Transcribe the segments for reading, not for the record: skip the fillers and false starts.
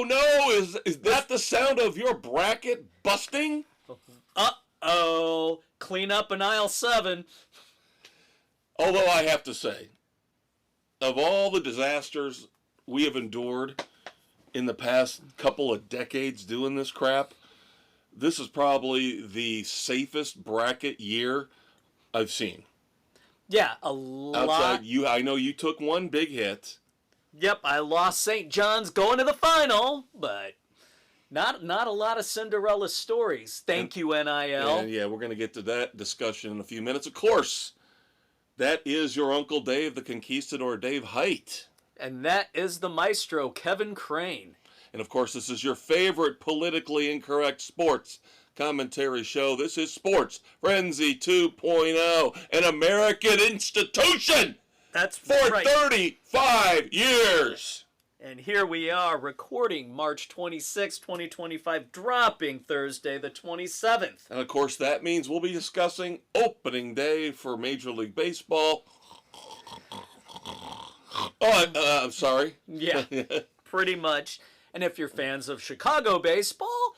Oh no, is that the sound of your bracket busting? Uh-oh. Clean up in aisle 7. Although I have to say, of all the disasters we have endured in the past couple of decades doing this crap, this is probably the safest bracket year I've seen. Yeah, a lot. Outside you, I know you took one big hit. Yep, I lost St. John's going to the final, but not a lot of Cinderella stories. Thank you, NIL. And yeah, we're going to get to that discussion in a few minutes. Of course, that is your Uncle Dave, the Conquistador, Dave Height. And that is the maestro, Kevin Crane. And of course, this is your favorite politically incorrect sports commentary show. This is Sports Frenzy 2.0, an American institution. That's for right. 35 years. And here we are recording March 26, 2025, dropping Thursday the 27th. And of course, that means we'll be discussing opening day for Major League Baseball. Oh, I'm sorry. Yeah, pretty much. And if you're fans of Chicago baseball,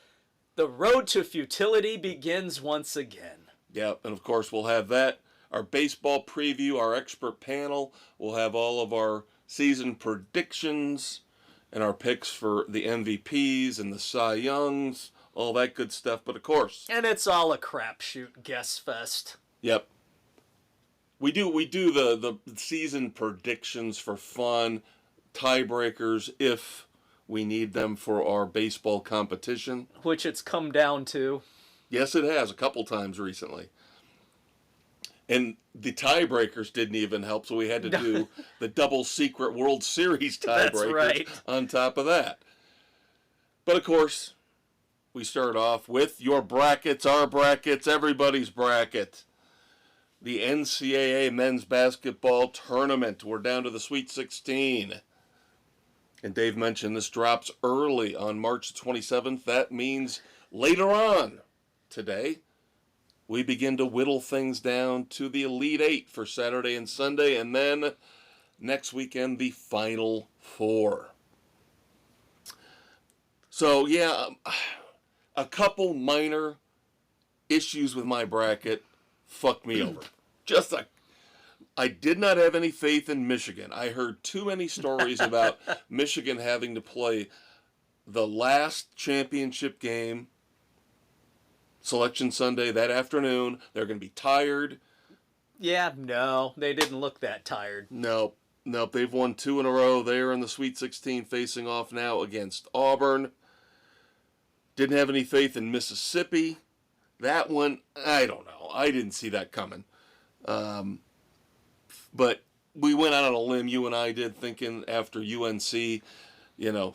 the road to futility begins once again. Yeah, and of course, we'll have that. Our baseball preview, our expert panel. We'll have all of our season predictions and our picks for the MVPs and the Cy Youngs, all that good stuff. But of course, and it's all a crapshoot guess fest. Yep. We do the season predictions for fun, tiebreakers if we need them for our baseball competition. Which it's come down to. Yes, it has a couple times recently. And the tiebreakers didn't even help, so we had to do the double secret World Series tiebreakers right. on top of that. But of course, we start off with your brackets, our brackets, everybody's bracket. The NCAA men's basketball tournament. We're down to the Sweet 16. And Dave mentioned this drops early on March 27th. That means later on today, we begin to whittle things down to the Elite Eight for Saturday and Sunday, and then next weekend, the Final Four. So, yeah, a couple minor issues with my bracket fucked me over. I did not have any faith in Michigan. I heard too many stories about Michigan having to play the last championship game Selection Sunday that afternoon. They're going to be tired. Yeah, no, they didn't look that tired. Nope. They've won 2 in a row. They're in the Sweet 16 facing off now against Auburn. Didn't have any faith in Mississippi. That one, I don't know. I didn't see that coming. But we went out on a limb, you and I did, thinking after UNC,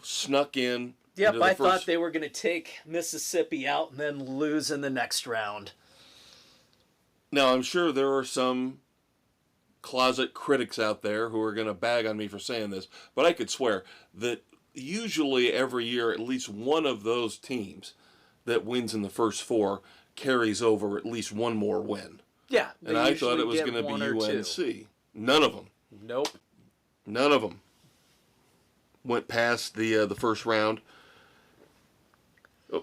snuck in. Yep, I thought they were going to take Mississippi out and then lose in the next round. Now, I'm sure there are some closet critics out there who are going to bag on me for saying this, but I could swear that usually every year at least one of those teams that wins in the first 4 carries over at least one more win. Yeah. And I thought it was going to be UNC. 2. None of them. Nope. None of them went past the first round.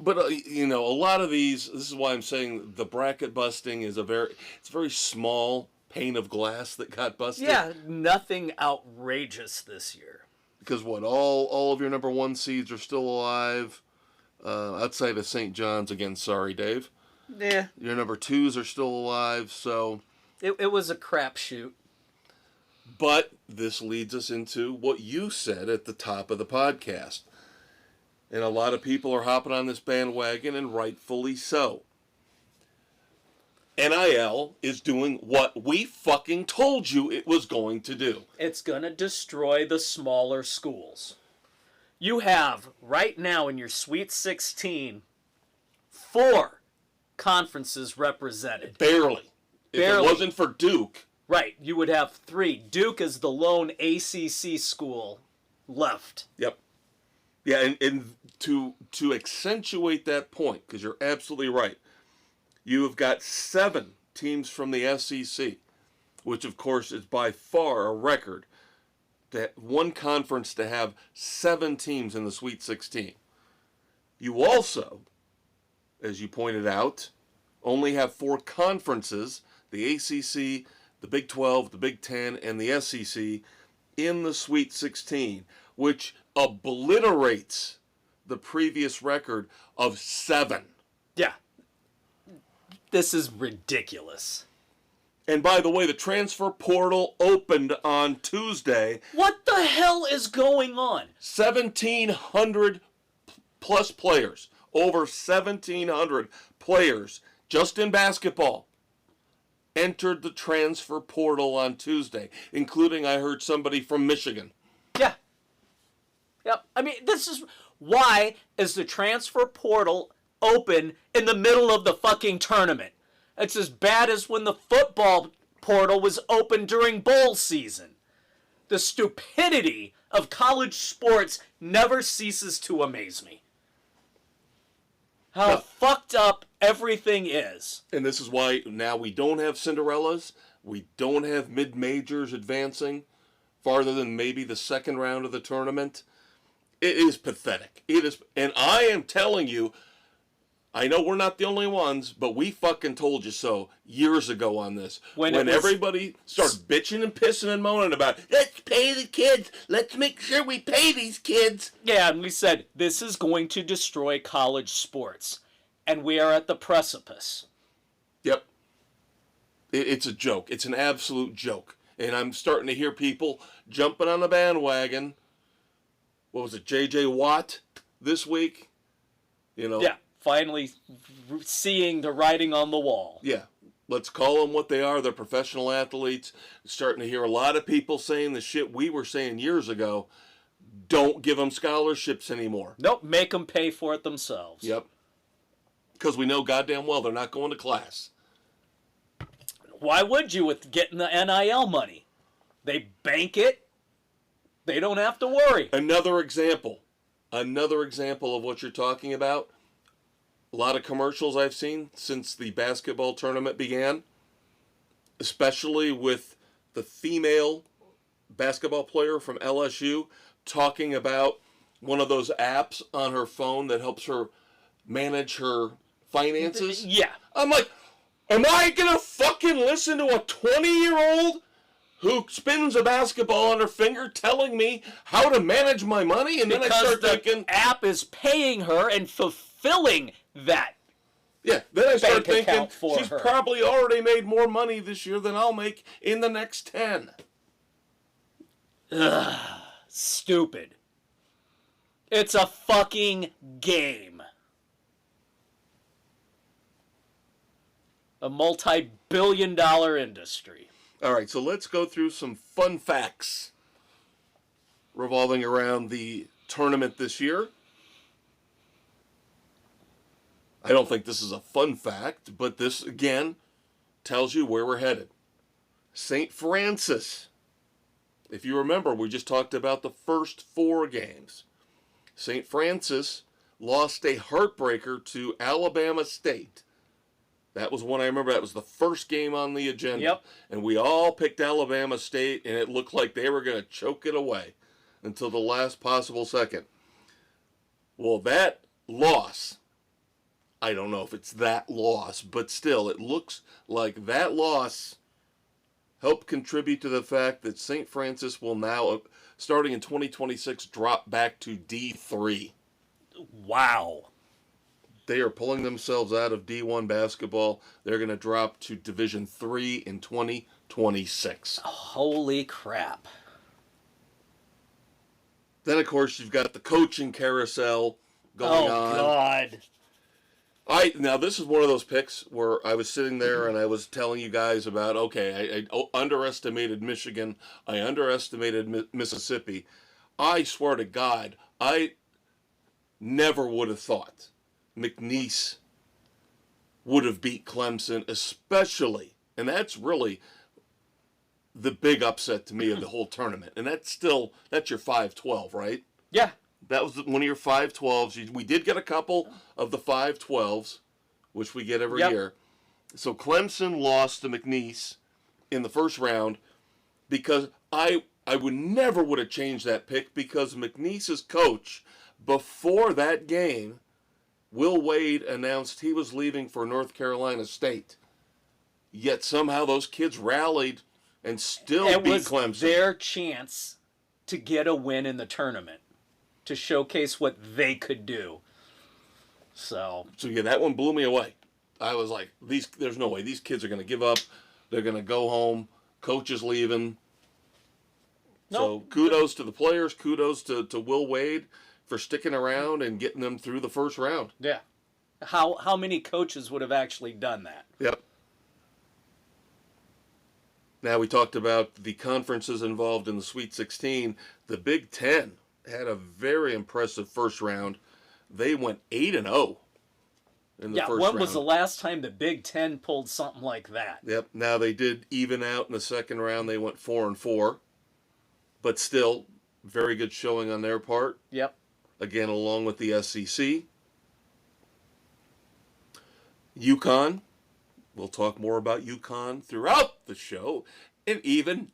But, a lot of these, this is why I'm saying the bracket busting is it's a very small pane of glass that got busted. Yeah, nothing outrageous this year. Because all of your number 1 seeds are still alive, outside of St. John's. Again, sorry, Dave. Yeah. Your number 2s are still alive, so... It was a crapshoot. But this leads us into what you said at the top of the podcast. And a lot of people are hopping on this bandwagon, and rightfully so. NIL is doing what we fucking told you it was going to do. It's going to destroy the smaller schools. You have, right now in your Sweet 16, 4 conferences represented. Barely. If it wasn't for Duke. Right, you would have 3. Duke is the lone ACC school left. Yep. Yeah, and to accentuate that point, because you're absolutely right, you have got 7 teams from the SEC, which of course is by far a record one conference to have 7 teams in the Sweet 16. You also, as you pointed out, only have 4 conferences, the ACC, the Big 12, the Big 10, and the SEC, in the Sweet 16, which obliterates the previous record of 7. Yeah. This is ridiculous. And by the way, the transfer portal opened on Tuesday. What the hell is going on? 1,700 plus players. Over 1,700 players just in basketball entered the transfer portal on Tuesday, including, I heard, somebody from Michigan. Yeah. Yep. I mean, this is why is the transfer portal open in the middle of the fucking tournament? It's as bad as when the football portal was open during bowl season. The stupidity of college sports never ceases to amaze me. How fucked up everything is. And this is why now we don't have Cinderellas. We don't have mid-majors advancing farther than maybe the second round of the tournament. It is pathetic. It is, and I am telling you, I know we're not the only ones, but we fucking told you so years ago on this. When everybody started bitching and pissing and moaning about, let's pay the kids, let's make sure we pay these kids. Yeah, and we said, this is going to destroy college sports. And we are at the precipice. Yep. It's a joke. It's an absolute joke. And I'm starting to hear people jumping on the bandwagon. What was it, JJ Watt this week? You know. Yeah. Finally seeing the writing on the wall. Yeah. Let's call them what they are. They're professional athletes. Starting to hear a lot of people saying the shit we were saying years ago. Don't give them scholarships anymore. Nope. Make them pay for it themselves. Yep. Because we know goddamn well they're not going to class. Why would you with getting the NIL money? They bank it. They don't have to worry. Another example of what you're talking about. A lot of commercials I've seen since the basketball tournament began, especially with the female basketball player from LSU talking about one of those apps on her phone that helps her manage her finances. Yeah. I'm like, am I going to fucking listen to a 20-year-old who spins a basketball on her finger telling me how to manage my money? And then I start thinking, the app is paying her and fulfilling that. Yeah, then I start thinking she's her. Probably already made more money this year than I'll make in the next 10. Ugh, stupid. It's a fucking game. A multi-billion-dollar industry. All right, so let's go through some fun facts revolving around the tournament this year. I don't think this is a fun fact, but this, again, tells you where we're headed. St. Francis. If you remember, we just talked about the first 4 games. St. Francis lost a heartbreaker to Alabama State. That was one I remember. That was the first game on the agenda. Yep. And we all picked Alabama State, and it looked like they were going to choke it away until the last possible second. Well, that loss, I don't know if it's that loss, but still, it looks like that loss helped contribute to the fact that St. Francis will now, starting in 2026, drop back to D3. Wow. They are pulling themselves out of D1 basketball. They're going to drop to Division 3 in 2026. Holy crap. Then, of course, you've got the coaching carousel going on. Oh, God. Now, this is one of those picks where I was sitting there and I was telling you guys about, okay, I underestimated Michigan. I underestimated Mississippi. I swear to God, I never would have thought McNeese would have beat Clemson, especially, and that's really the big upset to me of the whole tournament. And that's your 5-12, right? Yeah. That was one of your 5-12s. We did get a couple of the 5-12s, which we get every year. So Clemson lost to McNeese in the first round because I I would never would have changed that pick because McNeese's coach, before that game, Will Wade announced he was leaving for North Carolina State. Yet somehow those kids rallied and still beat Clemson. It was their chance to get a win in the tournament, to showcase what they could do. So yeah, that one blew me away. I was like, there's no way. These kids are going to give up. They're going to go home. Coach is leaving. Nope. So kudos to the players. Kudos to Will Wade for sticking around and getting them through the first round. Yeah. How many coaches would have actually done that? Yep. Now we talked about the conferences involved in the Sweet 16. The Big Ten had a very impressive first round. They went 8-0 in the first round. When was the last time the Big Ten pulled something like that? Yep. Now they did even out in the second round. They went 4-4, but still very good showing on their part. Yep. Again, along with the SEC. UConn. We'll talk more about UConn throughout the show, and even,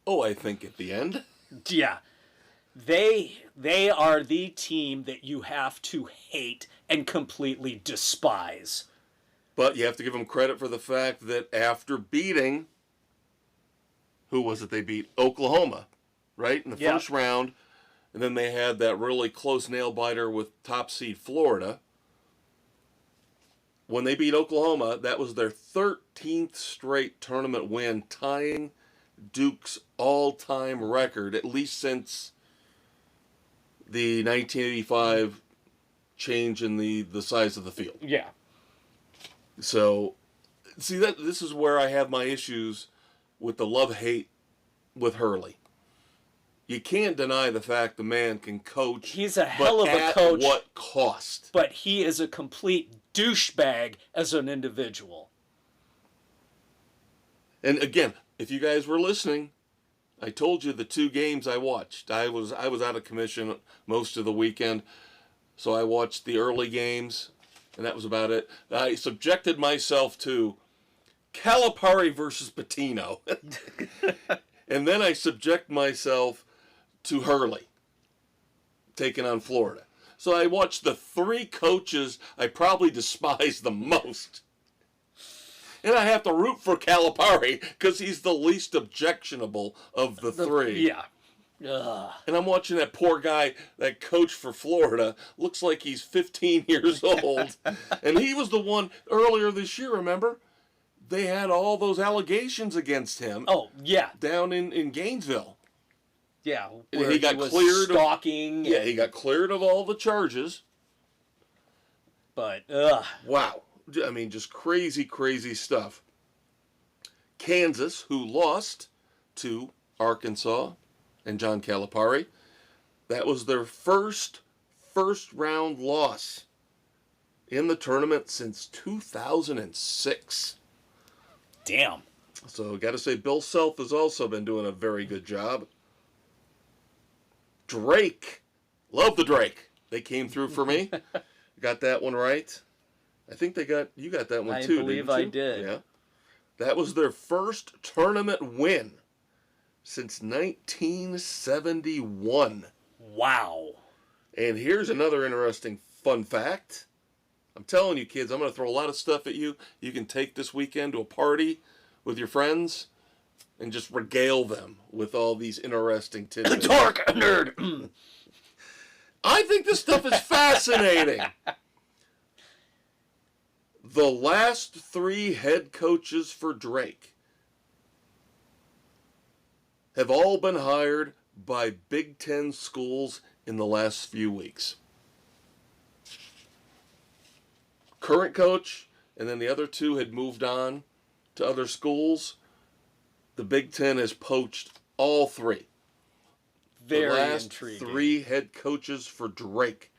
I think at the end. Yeah. They are the team that you have to hate and completely despise. But you have to give them credit for the fact that after beating, who was it they beat? Oklahoma, right? In the first round. And then they had that really close nail-biter with top seed Florida. When they beat Oklahoma, that was their 13th straight tournament win, tying Duke's all-time record, at least since the 1985 change in the size of the field. Yeah. So, see, this is where I have my issues with the love-hate with Hurley. You can't deny the fact the man can coach. He's a hell of a coach. At what cost? But he is a complete douchebag as an individual. And again, if you guys were listening, I told you the 2 games I watched. I was out of commission most of the weekend, so I watched the early games, and that was about it. I subjected myself to Calipari versus Pitino. And then I subject myself to Hurley taking on Florida. So I watched the 3 coaches I probably despise the most. And I have to root for Calipari because he's the least objectionable of the 3. Yeah. Ugh. And I'm watching that poor guy, that coach for Florida, looks like he's 15 years old. And he was the one earlier this year, remember? They had all those allegations against him. Oh, yeah. Down in Gainesville. Yeah. He got cleared stalking. Yeah, he got cleared of all the charges. But, wow. I mean, just crazy, crazy stuff. Kansas, who lost to Arkansas and John Calipari, that was their first round loss in the tournament since 2006. Damn. So, got to say, Bill Self has also been doing a very good job. Drake. Love the Drake. They came through for me. Got that one right. I think you got that one too, I believe didn't you? I did. Yeah. That was their first tournament win since 1971. Wow. And here's another interesting fun fact. I'm telling you, kids, I'm going to throw a lot of stuff at you. You can take this weekend to a party with your friends and just regale them with all these interesting tidbits. Dark nerd. I think this stuff is fascinating. The last 3 head coaches for Drake have all been hired by Big Ten schools in the last few weeks. Current coach, and then the other 2 had moved on to other schools. The Big Ten has poached all 3. Very the last intriguing. 3 head coaches for Drake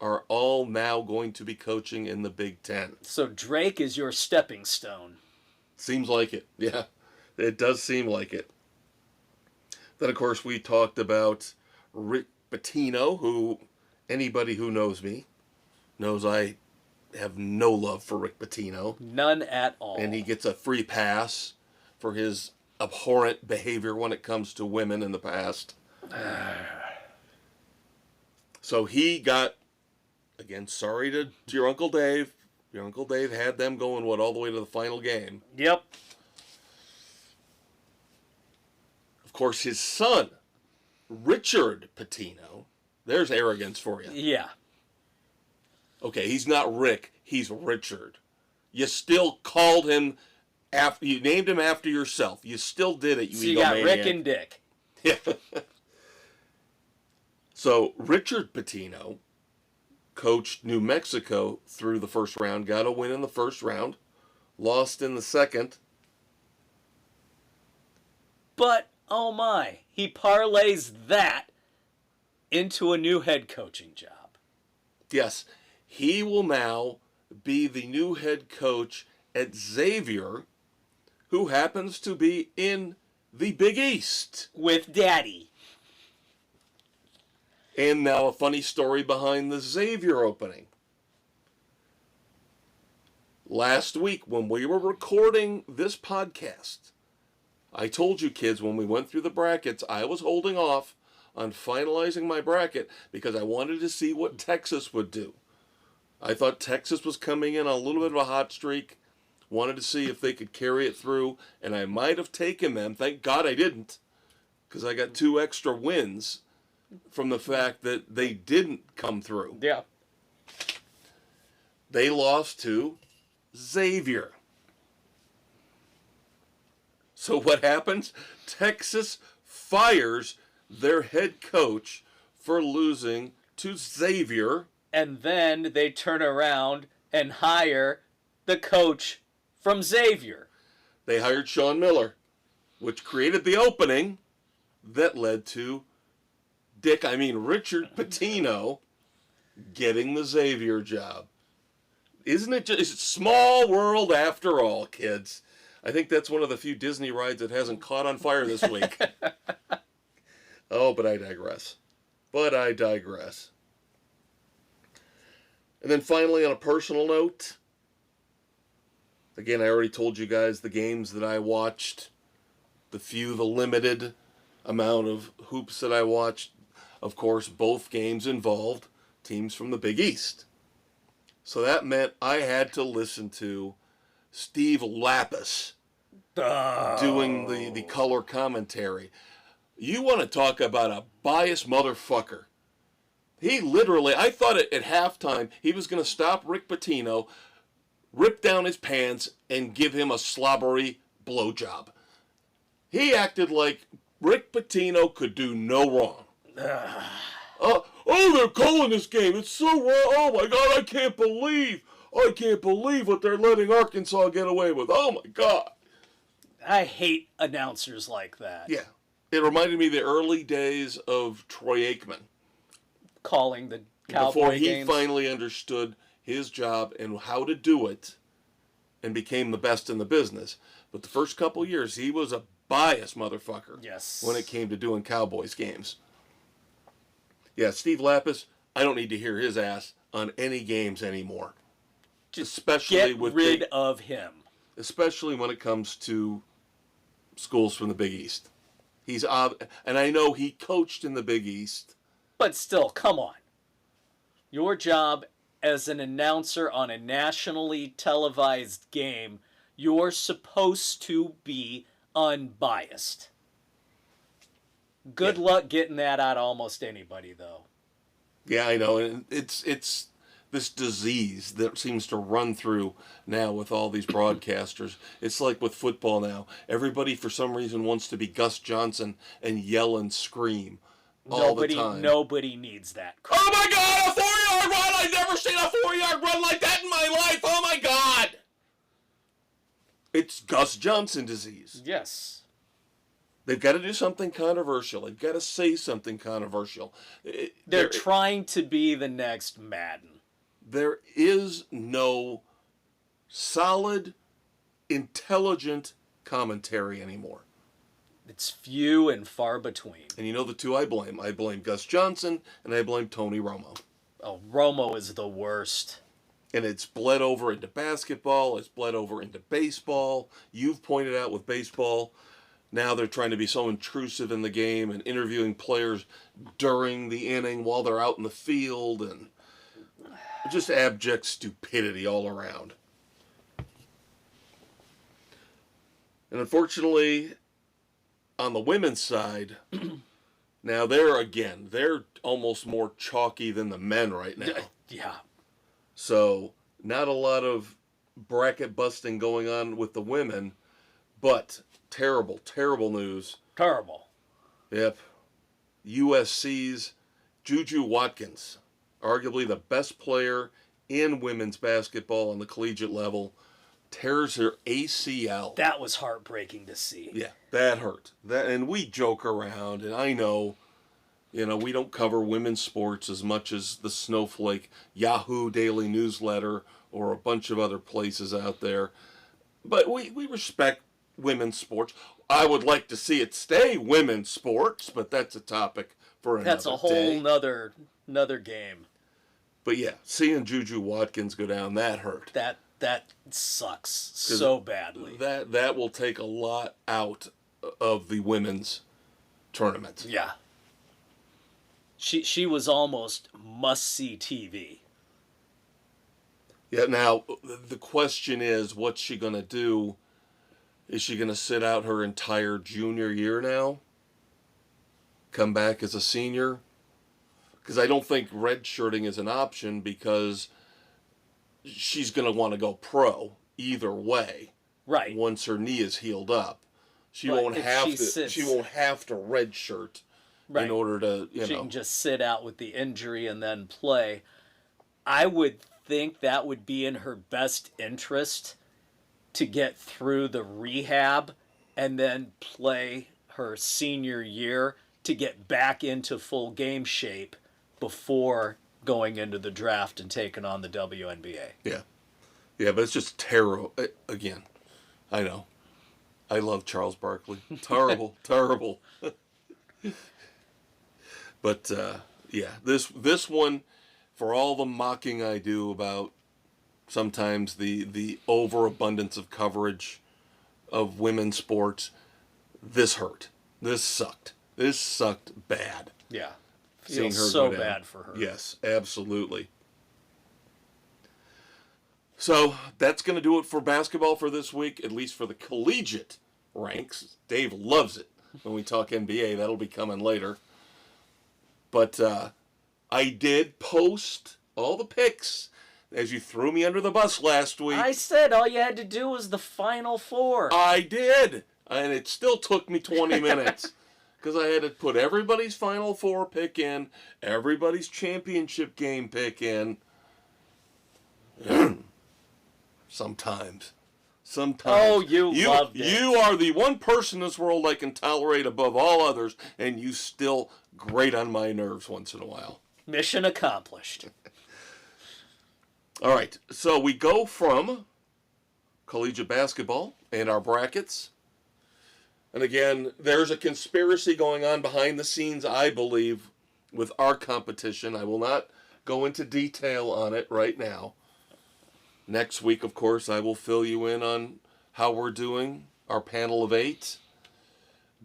are all now going to be coaching in the Big Ten. So Drake is your stepping stone. Seems like it. Yeah, it does seem like it. Then, of course, we talked about Rick Pitino, who anybody who knows me knows I have no love for Rick Pitino. None at all. And he gets a free pass for his abhorrent behavior when it comes to women in the past. So he got, again, sorry to your Uncle Dave. Your Uncle Dave had them going, all the way to the final game. Yep. Of course, his son, Richard Pitino, there's arrogance for you. Yeah. Okay, he's not Rick, he's Richard. You still called him after, you named him after yourself. You still did it, So you got Rick and Dick. Yeah. So Richard Pitino coached New Mexico through the first round, got a win in the first round, lost in the second. But, oh my, he parlays that into a new head coaching job. Yes, he will now be the new head coach at Xavier, who happens to be in the Big East. With Daddy. And now a funny story behind the Xavier opening. Last week, when we were recording this podcast, I told you kids when we went through the brackets, I was holding off on finalizing my bracket because I wanted to see what Texas would do. I thought Texas was coming in on a little bit of a hot streak, wanted to see if they could carry it through, and I might have taken them. Thank God I didn't, because I got 2 extra wins from the fact that they didn't come through. Yeah. They lost to Xavier. So what happens? Texas fires their head coach for losing to Xavier. And then they turn around and hire the coach from Xavier. They hired Sean Miller, which created the opening that led to Richard Pitino getting the Xavier job. Isn't it just, it's a small world after all, kids? I think that's one of the few Disney rides that hasn't caught on fire this week. Oh, but I digress. And then finally, on a personal note, again, I already told you guys the games that I watched, the limited amount of hoops that I watched. Of course, both games involved teams from the Big East. So that meant I had to listen to Steve Lapis doing the color commentary. You want to talk about a biased motherfucker. He literally, I thought at halftime he was going to stop Rick Pitino, rip down his pants, and give him a slobbery blowjob. He acted like Rick Pitino could do no wrong. They're calling this game. It's so wrong. Oh my God, I can't believe what they're letting Arkansas get away with. Oh my God. I hate announcers like that. Yeah. It reminded me of the early days of Troy Aikman. Calling the Cowboy before he games. finally understood his job and how to do it and became the best in the business. But the first couple years, he was a biased motherfucker. Yes. When it came to doing Cowboys games. Yeah, Steve Lapis, I don't need to hear his ass on any games anymore. Just especially get rid of him. Especially when it comes to schools from the Big East. He's and I know he coached in the Big East. But still, come on. Your job as an announcer on a nationally televised game, you're supposed to be unbiased. Good luck getting that out of almost anybody, though. Yeah, I know. And it's this disease that seems to run through now with all these broadcasters. It's like with football now. Everybody, for some reason, wants to be Gus Johnson and yell and scream all the time. Nobody needs that. Oh, my God, a 4-yard run! I've never seen a 4-yard run like that in my life! Oh, my God! It's Gus Johnson disease. Yes. They've got to do something controversial. They've got to say something controversial. They're trying to be the next Madden. There is no solid, intelligent commentary anymore. It's few and far between. And you know the two I blame? I blame Gus Johnson and I blame Tony Romo. Oh, Romo is the worst. And it's bled over into basketball. It's bled over into baseball. You've pointed out with baseball, Now they're trying to be so intrusive in the game and interviewing players during the inning while they're out in the field, and just abject stupidity all around. And unfortunately, on the women's side, now they're almost more chalky than the men right now. Yeah. So not a lot of bracket busting going on with the women, but terrible, terrible news. Terrible. Yep. USC's JuJu Watkins, arguably the best player in women's basketball on the collegiate level, tears her ACL. That was heartbreaking to see. Yeah, that hurt. And we joke around, and I know, we don't cover women's sports as much as the Snowflake Yahoo Daily Newsletter or a bunch of other places out there. But we respect women's sports. I would like to see it stay women's sports, but that's a topic for another day. That's a whole nother game. But yeah, seeing JuJu Watkins go down, that hurt. That sucks so badly. That will take a lot out of the women's tournament. Yeah. She was almost must-see TV. Yeah, now, the question is, what's she going to do? Is she going to sit out her entire junior year now? Come back as a senior? Because I don't think redshirting is an option, because she's going to want to go pro either way. Right. Once her knee is healed up. She won't have to redshirt. Right. In order to, She can just sit out with the injury and then play. I would think that would be in her best interest to get through the rehab and then play her senior year to get back into full game shape before going into the draft and taking on the WNBA. Yeah. Yeah, but it's just terrible. Again, I know. I love Charles Barkley. Terrible, terrible. But, yeah, this one, for all the mocking I do about sometimes the overabundance of coverage of women's sports, this hurt. This sucked. This sucked bad. Yeah. Seeing her so go down. bad for her. Yes, absolutely. So that's going to do it for basketball for this week, at least for the collegiate ranks. Dave loves it when we talk NBA. That'll be coming later. But I did post all the picks as you threw me under the bus last week. I said all you had to do was the Final Four. I did. And it still took me 20 minutes. Because I had to put everybody's Final Four pick in, everybody's championship game pick in. Sometimes. Oh, you loved it. You are the one person in this world I can tolerate above all others, and you still grate on my nerves once in a while. Mission accomplished. All right, so we go from collegiate basketball and our brackets. And again, there's a conspiracy going on behind the scenes, I believe, with our competition. I will not go into detail on it right now. Next week, of course, I will fill you in on how we're doing, our panel of 8.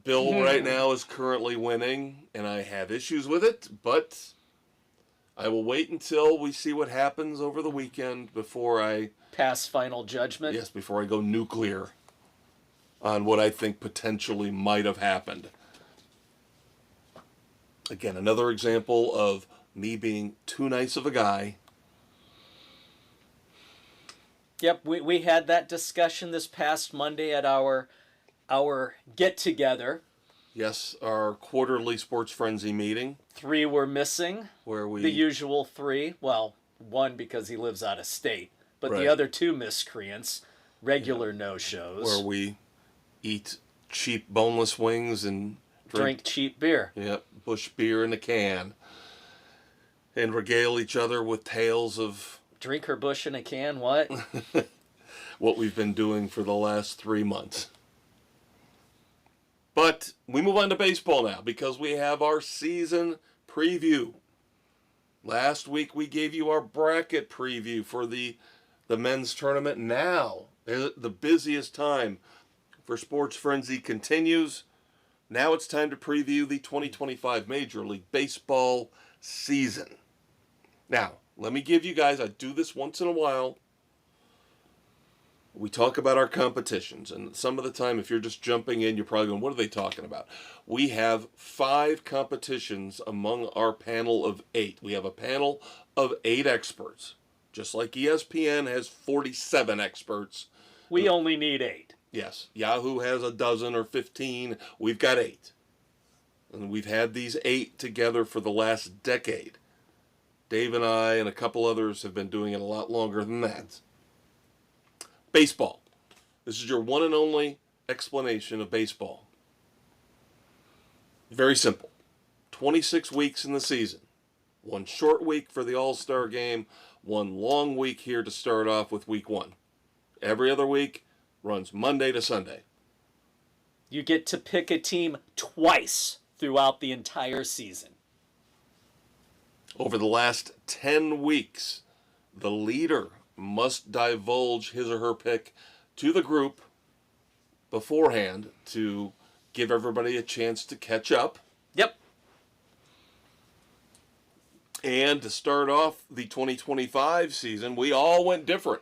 Bill right now is currently winning, and I have issues with it, but I will wait until we see what happens over the weekend before I... Pass final judgment? Yes, before I go nuclear on what I think potentially might have happened. Again, another example of me being too nice of a guy. Yep, we had that discussion this past Monday at our get-together. Yes, our quarterly Sports Frenzy meeting. 3 were missing. Where we... The usual 3. Well, 1 because he lives out of state. But Right. the other 2 miscreants, regular no-shows. Where we eat cheap boneless wings and drink cheap beer. Yep, Busch beer in a can. And regale each other with tales of... Drink her Busch in a can, what? what we've been doing for the last 3 months. But we move on to baseball now because we have our season preview. Last week we gave you our bracket preview for the men's tournament. Now, the busiest time for Sports Frenzy continues. Now it's time to preview the 2025 Major League Baseball season. Now, let me give you guys, I do this once in a while. We talk about our competitions, and some of the time, if you're just jumping in, you're probably going, what are they talking about? We have 5 competitions among our panel of 8. We have a panel of 8 experts. Just like ESPN has 47 experts. We only need 8. Yes. Yahoo has a dozen or 15. We've got 8. And we've had these 8 together for the last decade. Dave and I and a couple others have been doing it a lot longer than that. Baseball. This is your one and only explanation of baseball. Very simple. 26 weeks in the season. One short week for the All-Star game. One long week here to start off with week 1. Every other week runs Monday to Sunday. You get to pick a team twice throughout the entire season. Over the last 10 weeks, the leader must divulge his or her pick to the group beforehand to give everybody a chance to catch up. Yep. And to start off the 2025 season, we all went different.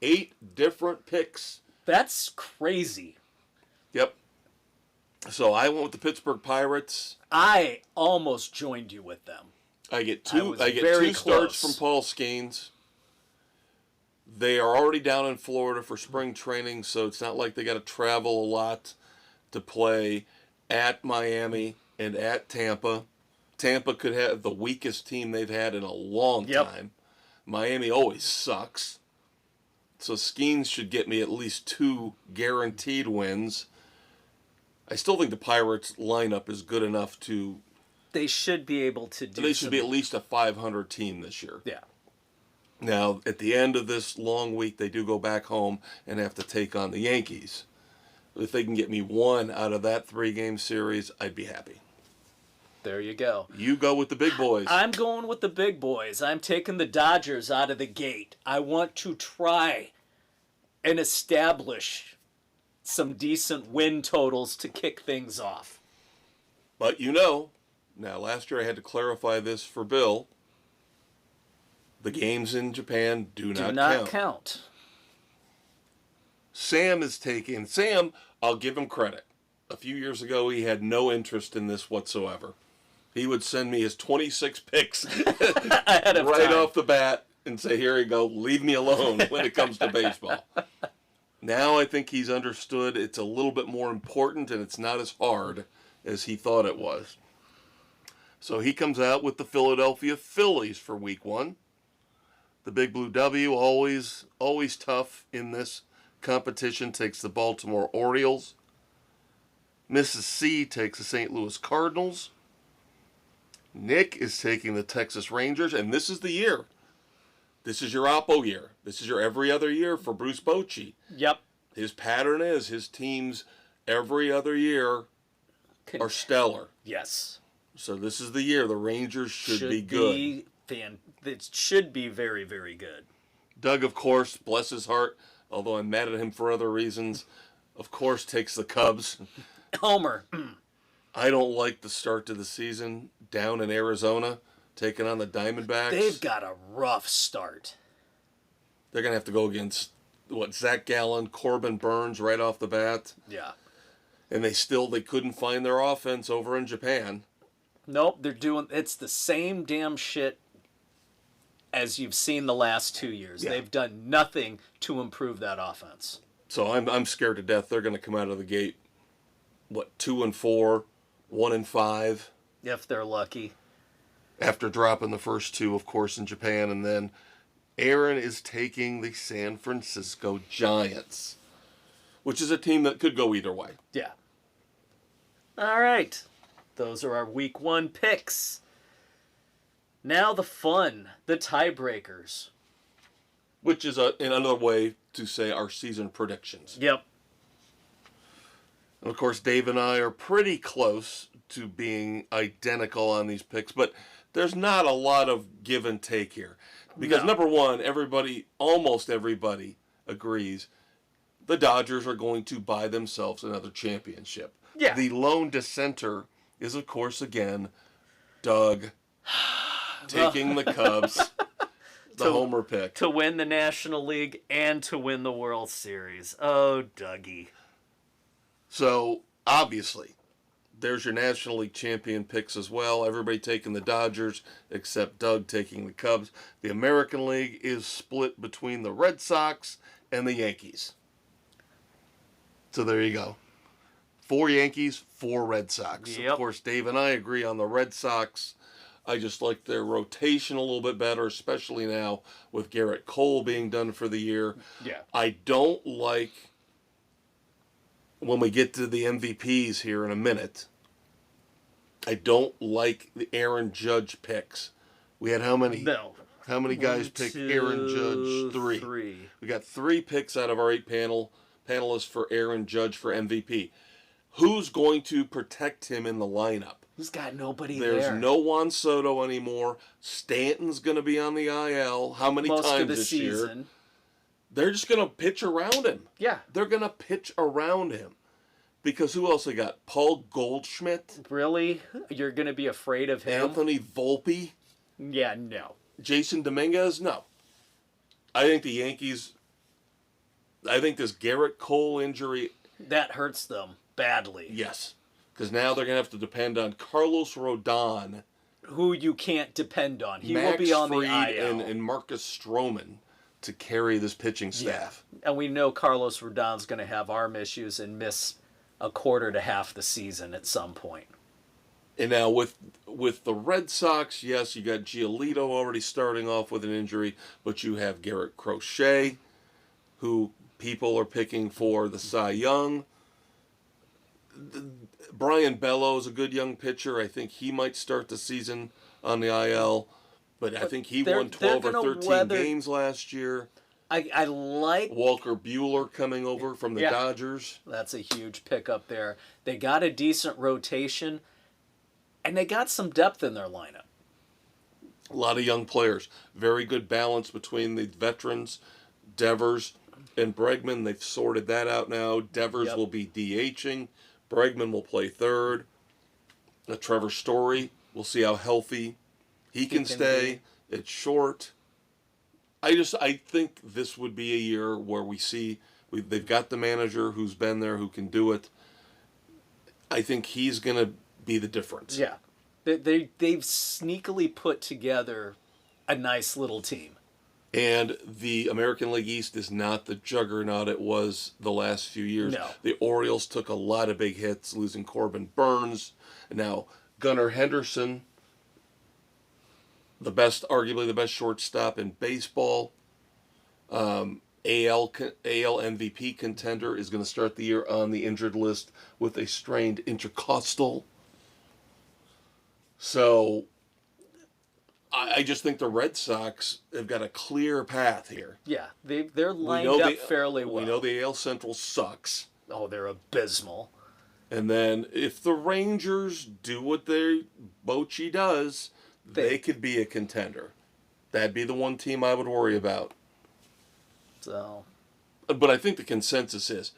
8 different picks. That's crazy. Yep. So I went with the Pittsburgh Pirates. I almost joined you with them. I get two close. starts from Paul Skeens. They are already down in Florida for spring training, so it's not like they got to travel a lot to play at Miami and at Tampa. Tampa could have the weakest team they've had in a long time. Miami always sucks. So Skeens should get me at least 2 guaranteed wins. I still think the Pirates lineup is good enough to... They should be able to do They should be at least a 500 team this year. Yeah. Now, at the end of this long week, they do go back home and have to take on the Yankees. If they can get me 1 out of that 3-game series, I'd be happy. There you go. You go with the big boys. I'm going with the big boys. I'm taking the Dodgers out of the gate. I want to try and establish some decent win totals to kick things off. But now last year I had to clarify this for Bill. The games in Japan do not count. Sam, I'll give him credit. A few years ago, he had no interest in this whatsoever. He would send me his 26 picks right off the bat and say, here you go, leave me alone when it comes to baseball. Now I think he's understood it's a little bit more important and it's not as hard as he thought it was. So he comes out with the Philadelphia Phillies for week 1. The Big Blue W, always tough in this competition, takes the Baltimore Orioles. Mrs. C takes the St. Louis Cardinals. Nick is taking the Texas Rangers, and this is the year. This is your Oppo year. This is your every other year for Bruce Bochy. Yep. His pattern is his teams every other year are stellar. Yes. So this is the year. The Rangers should be good. It should be very, very good. Doug, of course, bless his heart, although I'm mad at him for other reasons, of course takes the Cubs. Homer. I don't like the start to the season down in Arizona, taking on the Diamondbacks. They've got a rough start. They're going to have to go against, Zach Gallen, Corbin Burns right off the bat. Yeah. And they couldn't find their offense over in Japan. Nope, it's the same damn shit as you've seen the last 2 years. Yeah. They've done nothing to improve that offense. So I'm scared to death they're going to come out of the gate, 2-4, 1-5. If they're lucky. After dropping the first 2, of course, in Japan. And then Aaron is taking the San Francisco Giants, which is a team that could go either way. Yeah. All right. Those are our week 1 picks. Now the fun, the tiebreakers. Which is another way to say our season predictions. Yep. And of course, Dave and I are pretty close to being identical on these picks, but there's not a lot of give and take here. Because number one, almost everybody agrees the Dodgers are going to buy themselves another championship. Yeah. The lone dissenter is, of course, again, Doug taking the Cubs, the homer pick. To win the National League and to win the World Series. Oh, Dougie. So, obviously, there's your National League champion picks as well. Everybody taking the Dodgers, except Doug taking the Cubs. The American League is split between the Red Sox and the Yankees. So there you go. 4 Yankees, 4 Red Sox. Yep. Of course, Dave and I agree on the Red Sox. I just like their rotation a little bit better, especially now with Garrett Cole being done for the year. Yeah. I don't like, when we get to the MVPs here in a minute, I don't like the Aaron Judge picks. We had how many? No. How many guys picked Aaron Judge? 3. We got 3 picks out of our 8 panelists for Aaron Judge for MVP. Who's going to protect him in the lineup? He's got nobody There's there. no Juan Soto anymore. Stanton's going to be on the IL. How many Most times of the this season. year? They're just going to pitch around him. Yeah. They're going to pitch around him. Because who else they got? Paul Goldschmidt? Really? You're going to be afraid of him? Anthony Volpe? Yeah, no. Jason Dominguez? No. I think the Yankees, I think this Garrett Cole injury, That hurts them badly. yes. Because now they're going to have to depend on Carlos Rodon, Who you can't depend on. He Max will be on Fried, the IL. and Marcus Stroman to carry this pitching staff. And we know Carlos Rodon's going to have arm issues and miss a quarter to half the season at some point. And now with the Red Sox, yes, you got Giolito already starting off with an injury, but you have Garrett Crochet, who people are picking for the Cy Young. Brian Bello is a good young pitcher. I think he might start the season on the IL, but I think he won 12 or 13 games last year. I like Walker Buehler coming over from the Dodgers. That's a huge pickup there. They got a decent rotation, and they got some depth in their lineup. A lot of young players. Very good balance between the veterans, Devers and Bregman. They've sorted that out now. Devers will be DHing. Bregman will play third. Trevor Story, we'll see how healthy he can stay. It's short. I think this would be a year where they've got the manager who's been there, who can do it. I think he's going to be the difference. Yeah. They've sneakily put together a nice little team. And the American League East is not the juggernaut it was the last few years. No. The Orioles took a lot of big hits, losing Corbin Burns. And now Gunnar Henderson, arguably the best shortstop in baseball. AL MVP contender, is going to start the year on the injured list with a strained intercostal. So I just think the Red Sox have got a clear path here. Yeah, they're lined up fairly well. We know the AL Central sucks. Oh, they're abysmal. And then if the Rangers do what Bochy does, they could be a contender. That'd be the one team I would worry about. So, but I think the consensus is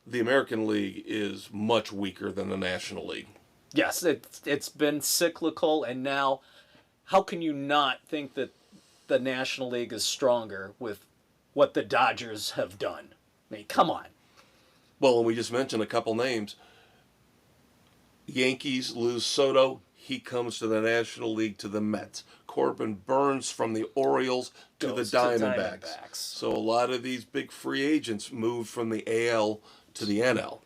the American League is much weaker than the National League. Yes, it's been cyclical, and now how can you not think that the National League is stronger with what the Dodgers have done? I mean, come on. Well, and we just mentioned a couple names. Yankees lose Soto. He comes to the National League to the Mets. Corbin Burns from the Orioles to the Diamondbacks. So a lot of these big free agents moved from the AL to the NL.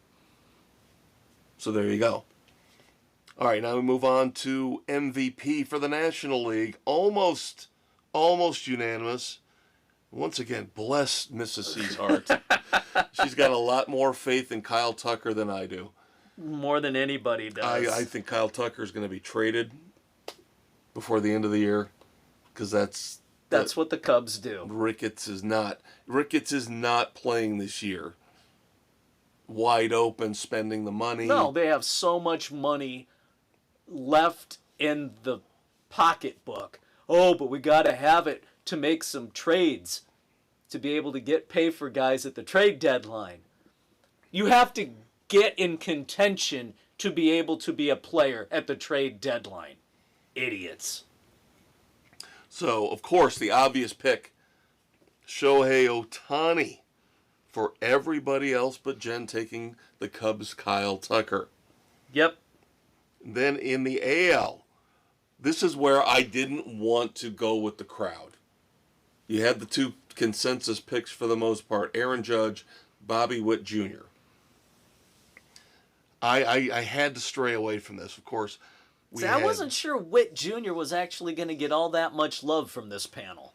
So there you go. All right, now we move on to MVP for the National League. Almost unanimous. Once again, bless Mrs. C's heart. She's got a lot more faith in Kyle Tucker than I do. More than anybody does. I think Kyle Tucker is going to be traded before the end of the year, because that's what the Cubs do. Ricketts is not playing this year. Wide open, spending the money. No, they have so much money left in the pocketbook. Oh, but we got to have it to make some trades to be able to pay for guys at the trade deadline. You have to get in contention to be able to be a player at the trade deadline. Idiots. So, of course, the obvious pick, Shohei Ohtani, for everybody else but Jen taking the Cubs' Kyle Tucker. Yep. Then in the AL, this is where I didn't want to go with the crowd. You had the two consensus picks for the most part, Aaron Judge, Bobby Witt Jr. I had to stray away from this, of course. I wasn't sure Witt Jr. was actually going to get all that much love from this panel.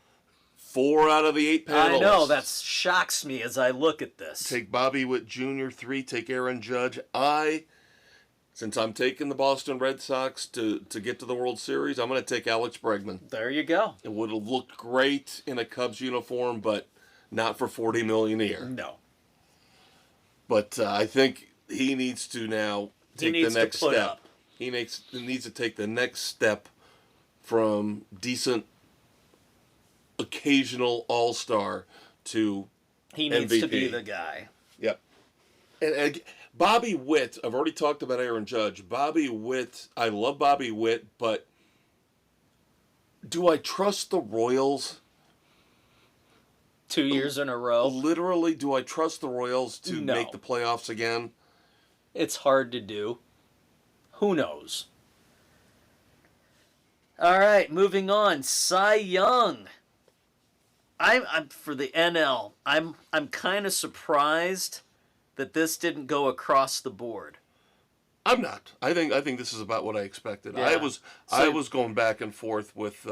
4 out of the 8 panelists. I know, that shocks me as I look at this. Take Bobby Witt Jr., 3, take Aaron Judge. Since I'm taking the Boston Red Sox to get to the World Series, I'm going to take Alex Bregman. There you go. It would have looked great in a Cubs uniform, but not for $40 million a year. No. But I think he needs to now take the next step. Up. He needs to take the next step from decent, occasional all-star to he needs MVP. To be the guy. Yep. And Bobby Witt, I've already talked about Aaron Judge. Bobby Witt, I love Bobby Witt, but do I trust the Royals? 2 years in a row? Literally, do I trust the Royals to No. make the playoffs again? It's hard to do. Who knows? All right, moving on. Cy Young. I'm for the NL. I'm kind of surprised that this didn't go across the board. I'm not. I think this is about what I expected. Yeah. I was going back and forth with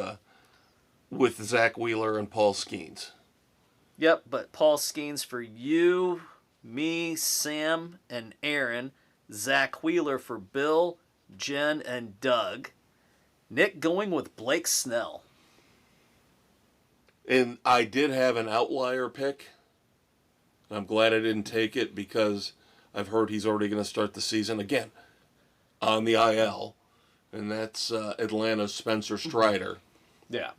Zach Wheeler and Paul Skeens. Yep, but Paul Skeens for you, me, Sam, and Aaron. Zach Wheeler for Bill, Jen, and Doug. Nick going with Blake Snell. And I did have an outlier pick. I'm glad I didn't take it because I've heard he's already going to start the season again on the IL. And that's Atlanta's Spencer Strider. Yeah.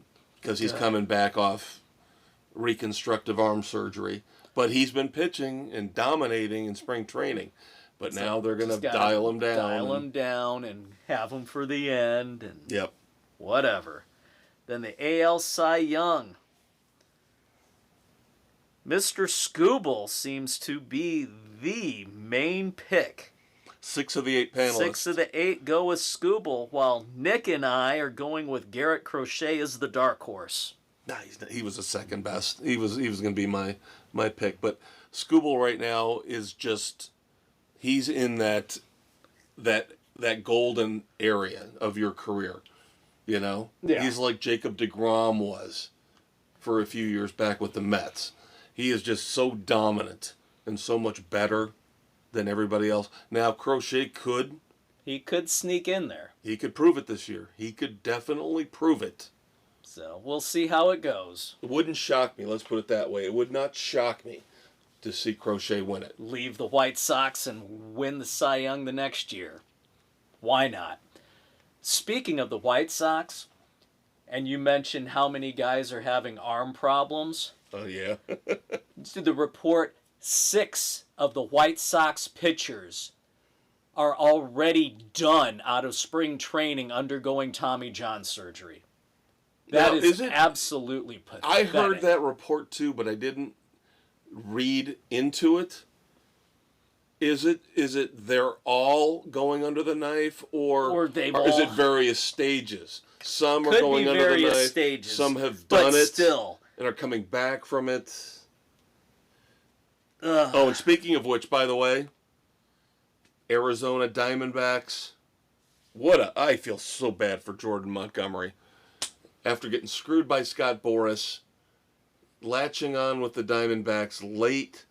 Because he's coming back off reconstructive arm surgery. But he's been pitching and dominating in spring training. But now they're going to dial him down. Dial him down and have him for the end. And yep. Whatever. Then the AL Cy Young. Mr. Scooble seems to be the main pick. 6 of the 8 panelists. 6 of the 8 go with Scooble, while Nick and I are going with Garrett Crochet as the dark horse. Nah, he was the second best. He was going to be my pick. But Scooble right now is just... He's in that golden area of your career, you know? Yeah. He's like Jacob deGrom was for a few years back with the Mets. He is just so dominant and so much better than everybody else. Now, Crochet could... He could sneak in there. He could prove it this year. He could definitely prove it. So, we'll see how it goes. It wouldn't shock me, let's put it that way. It would not shock me to see Crochet win it. Leave the White Sox and win the Cy Young the next year. Why not? Speaking of the White Sox, and you mentioned how many guys are having arm problems. Oh, yeah. To the report, 6 of the White Sox pitchers are already done out of spring training undergoing Tommy John surgery. That Now, is absolutely pathetic. I heard that report too, but I didn't read into it. Is it they're all going under the knife, or is it various stages? Some are going under the knife. Stages, some have done it still and are coming back from it. Oh, and speaking of which, by the way, Arizona Diamondbacks. I feel so bad for Jordan Montgomery. After getting screwed by Scott Boras, latching on with the Diamondbacks late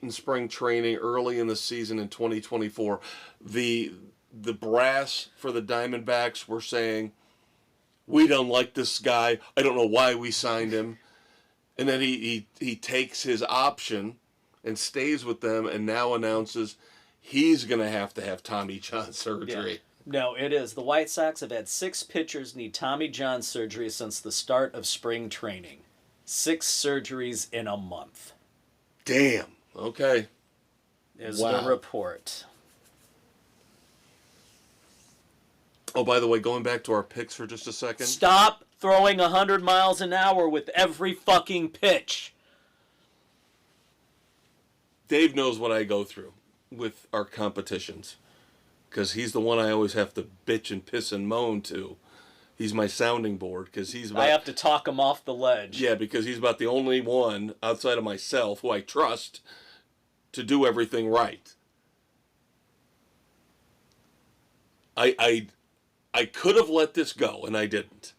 in spring training, early in the season in 2024. The brass for the Diamondbacks were saying, we don't like this guy. I don't know why we signed him. And then he takes his option and stays with them and now announces he's going to have Tommy John surgery. Yeah. No, it is. The White Sox have had 6 pitchers need Tommy John surgery since the start of spring training. 6 surgeries in a month. Damn. Okay. is the report. Oh, by the way, going back to our picks for just a second. Stop throwing 100 miles an hour with every fucking pitch. Dave knows what I go through with our competitions, because he's the one I always have to bitch and piss and moan to. He's my sounding board, because I have to talk him off the ledge. Yeah, because he's about the only one outside of myself who I trust to do everything right. I could have let this go, and I didn't.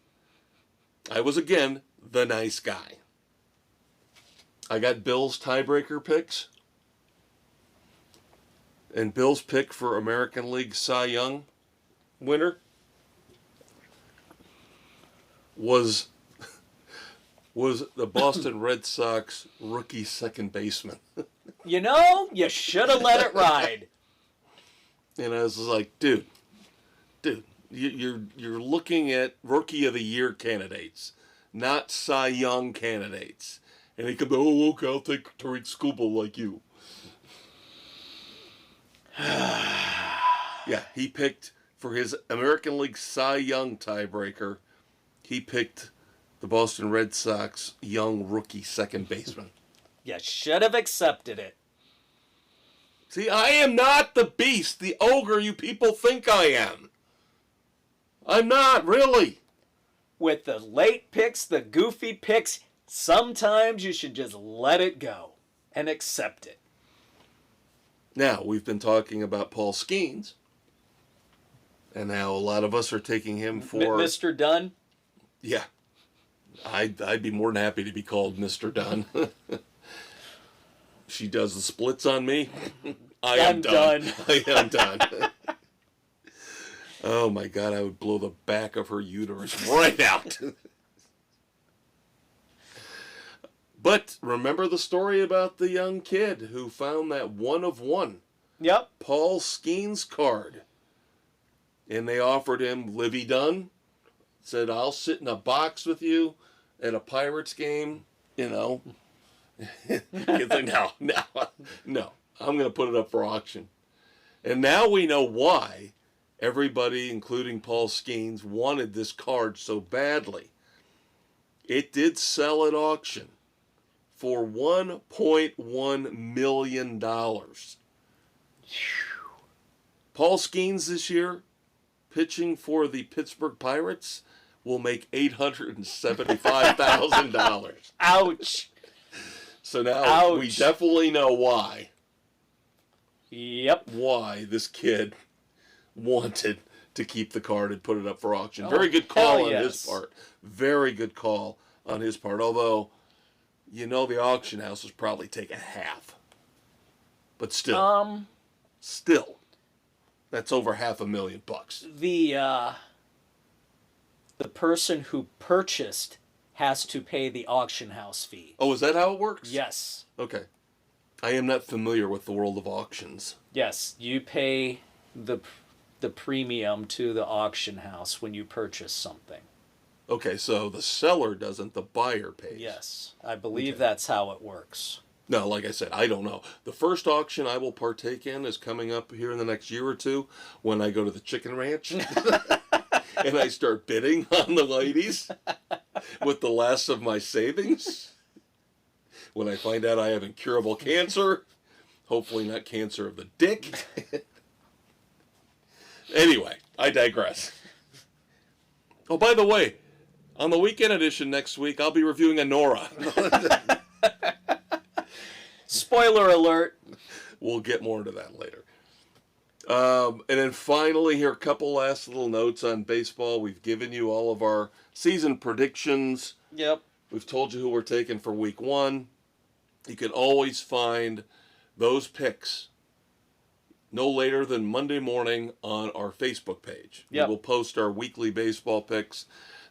I was, again, the nice guy. I got Bill's tiebreaker picks. And Bill's pick for American League Cy Young winner was the Boston Red Sox rookie second baseman. You should have let it ride. And I was like, dude, you're looking at Rookie of the Year candidates, not Cy Young candidates. And he could be, oh, okay, I'll take Tariq Skubal like you. Yeah, he picked, for his American League Cy Young tiebreaker, he picked the Boston Red Sox young rookie second baseman. You should have accepted it. See, I am not the beast, the ogre you people think I am. I'm not, really. With the late picks, the goofy picks, sometimes you should just let it go and accept it. Now, we've been talking about Paul Skeens, and now a lot of us are taking him for... Mr. Dunn? Yeah. I'd be more than happy to be called Mr. Dunn. She does the splits on me. I'm done. I am done. Oh my God, I would blow the back of her uterus right out. But remember the story about the young kid who found that 1 of 1. Yep. Paul Skeens card. And they offered him Livy Dunn. Said, I'll sit in a box with you at a Pirates game. He's like, no. I'm going to put it up for auction. And now we know why everybody, including Paul Skeens, wanted this card so badly. It did sell at auction for $1.1 million. Paul Skeens this year, pitching for the Pittsburgh Pirates, will make $875,000. Ouch. So now we definitely know why. Yep. Why this kid wanted to keep the card and put it up for auction. Very good call on his part. Very good call on his part. Although, the auction house was probably taking half. But still. That's over $500,000. The person who purchased has to pay the auction house fee. Oh, is that how it works? Yes. Okay. I am not familiar with the world of auctions. Yes, you pay the premium to the auction house when you purchase something. Okay, so the seller doesn't, the buyer pays. Yes, I believe that's how it works. No, like I said, I don't know. The first auction I will partake in is coming up here in the next year or two when I go to the chicken ranch. And I start bidding on the ladies with the last of my savings. When I find out I have incurable cancer, hopefully not cancer of the dick. Anyway, I digress. Oh, by the way, on the weekend edition next week, I'll be reviewing Anora. Spoiler alert. We'll get more into that later. And then finally, here, a couple last little notes on baseball. We've given you all of our season predictions. Yep. We've told you who we're taking for week 1. You can always find those picks no later than Monday morning on our Facebook page. Yep. We will post our weekly baseball picks.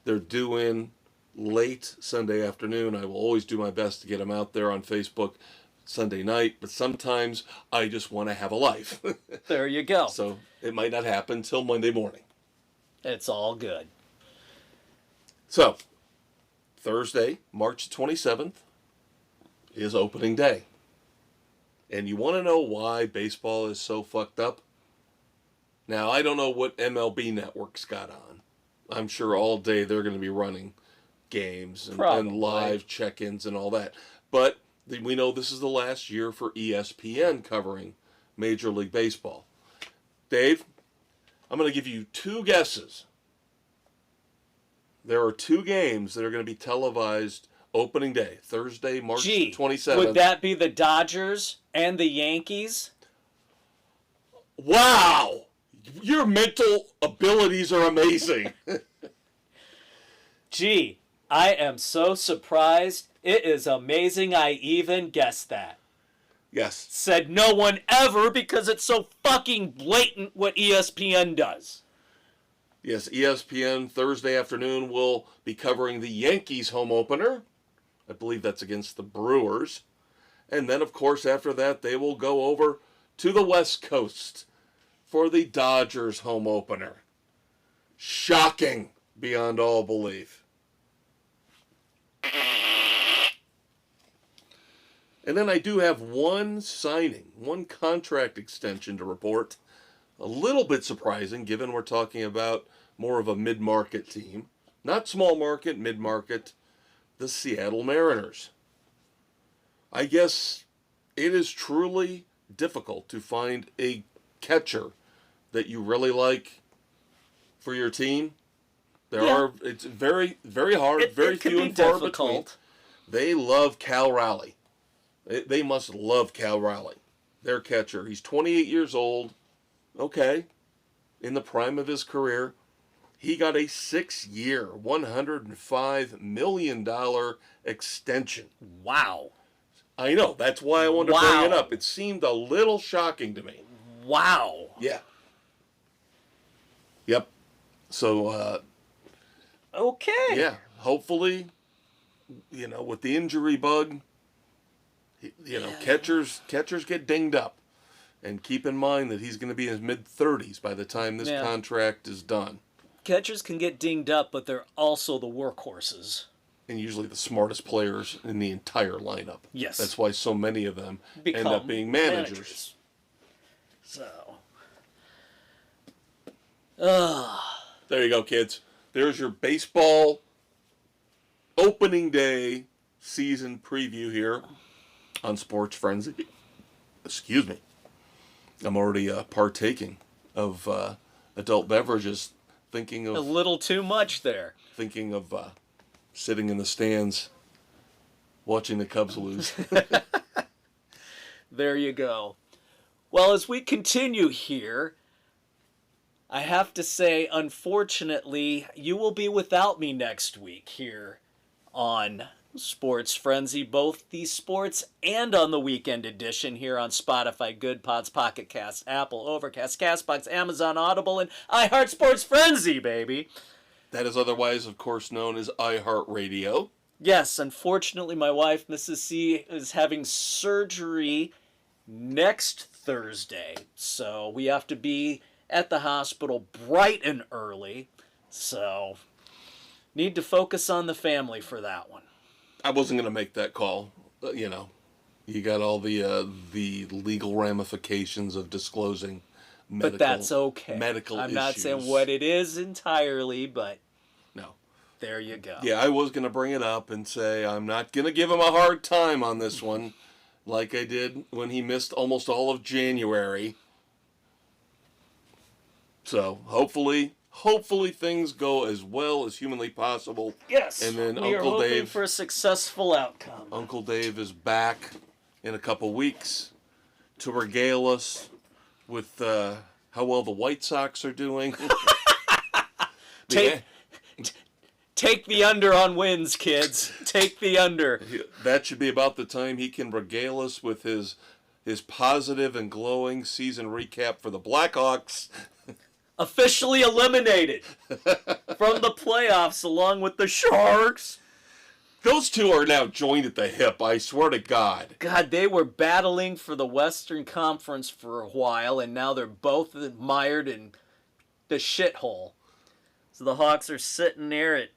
They're due in late Sunday afternoon. I will always do my best to get them out there on Facebook Sunday night, but sometimes I just want to have a life. There you go. So it might not happen until Monday morning. It's all good. So, Thursday, March 27th, is opening day. And you want to know why baseball is so fucked up? Now, I don't know what MLB network's got on. I'm sure all day they're going to be running games and live check-ins and all that. But we know this is the last year for ESPN covering Major League Baseball. Dave, I'm going to give you 2 guesses. There are 2 games that are going to be televised opening day, Thursday, March 27th. Would that be the Dodgers and the Yankees? Wow! Your mental abilities are amazing. Gee, I am so surprised. It is amazing I even guessed that. Yes. Said no one ever because it's so fucking blatant what ESPN does. Yes, ESPN Thursday afternoon will be covering the Yankees home opener. I believe that's against the Brewers. And then, of course, after that, they will go over to the West Coast for the Dodgers home opener. Shocking beyond all belief. And then I do have one signing, one contract extension to report. A little bit surprising, given we're talking about more of a mid-market team. Not small market, mid-market. The Seattle Mariners. I guess it is truly difficult to find a catcher that you really like for your team. It's very, very hard, very few and far between. They love Cal Raleigh. They must love Cal Raleigh, their catcher. He's 28 years old. Okay. In the prime of his career. He got a 6-year, $105 million extension. Wow. I know. That's why I wanted to bring it up. It seemed a little shocking to me. Wow. Yeah. Yep. So, okay. Yeah. Hopefully, with the injury bug, catchers get dinged up. And keep in mind that he's going to be in his mid-30s by the time this contract is done. Catchers can get dinged up, but they're also the workhorses. And usually the smartest players in the entire lineup. Yes. That's why so many of them end up being managers. So. There you go, kids. There's your baseball opening day season preview here on Sports Frenzy. Excuse me. I'm already partaking of adult beverages, thinking of... A little too much there. Thinking of sitting in the stands, watching the Cubs lose. There you go. Well, as we continue here, I have to say, unfortunately, you will be without me next week here on Sports Frenzy, both the sports and on the weekend edition here on Spotify, Good Pods, Pocket Cast, Apple, Overcast, Castbox, Amazon, Audible, and iHeart Sports Frenzy, baby. That is otherwise, of course, known as iHeartRadio. Yes, unfortunately, my wife, Mrs. C, is having surgery next Thursday, so we have to be at the hospital bright and early, so need to focus on the family for that one. I wasn't going to make that call. You got all the legal ramifications of disclosing medical. But that's okay. Medical I'm issues. not saying what it is entirely, but no. There you go. Yeah, I was going to bring it up and say I'm not going to give him a hard time on this one, like I did when he missed almost all of January. So hopefully things go as well as humanly possible. Yes. And then we Uncle are hoping Dave for a successful outcome. Uncle Dave is back in a couple weeks to regale us with how well the White Sox are doing. Take the under on wins, kids. Take the under. That should be about the time he can regale us with his positive and glowing season recap for the Blackhawks. Officially eliminated from the playoffs along with the Sharks. Those two are now joined at the hip, I swear to God. God, they were battling for the Western Conference for a while, and now they're both mired in the shithole. So the Hawks are sitting there at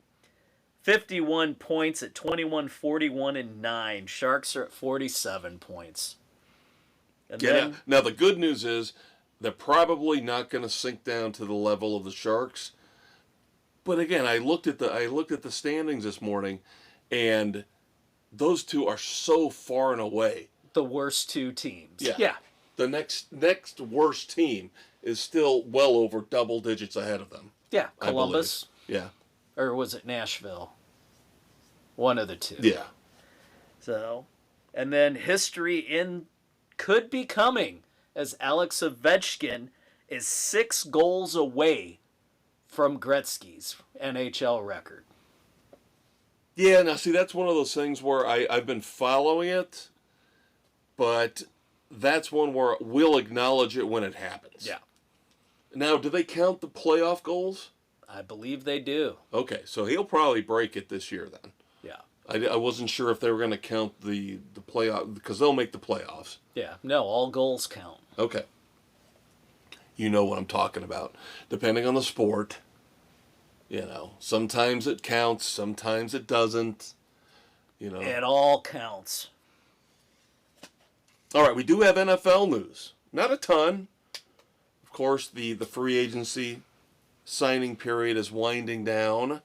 51 points at 21, 41, and 9. Sharks are at 47 points. And Get then, out. Now, the good news is they're probably not going to sink down to the level of the Sharks. But again, I looked at the standings this morning, and those two are so far and away. the worst two teams. Yeah. Yeah. The next worst team is still well over double digits ahead of them. Yeah. I believe. Columbus. Yeah. Or was it Nashville? One of the two. Yeah. So, and then history could be coming as Alex Ovechkin is 6 goals away from Gretzky's NHL record. Yeah, now see, that's one of those things where I've been following it, but that's one where we'll acknowledge it when it happens. Yeah. Now, do they count the playoff goals? I believe they do. Okay, so he'll probably break it this year then. Yeah. I wasn't sure if they were going to count the playoff, because they'll make the playoffs. Yeah. No, all goals count. Okay. You know what I'm talking about. Depending on the sport, sometimes it counts, sometimes it doesn't. It all counts. All right, we do have NFL news. Not a ton. Of course, the free agency signing period is winding down.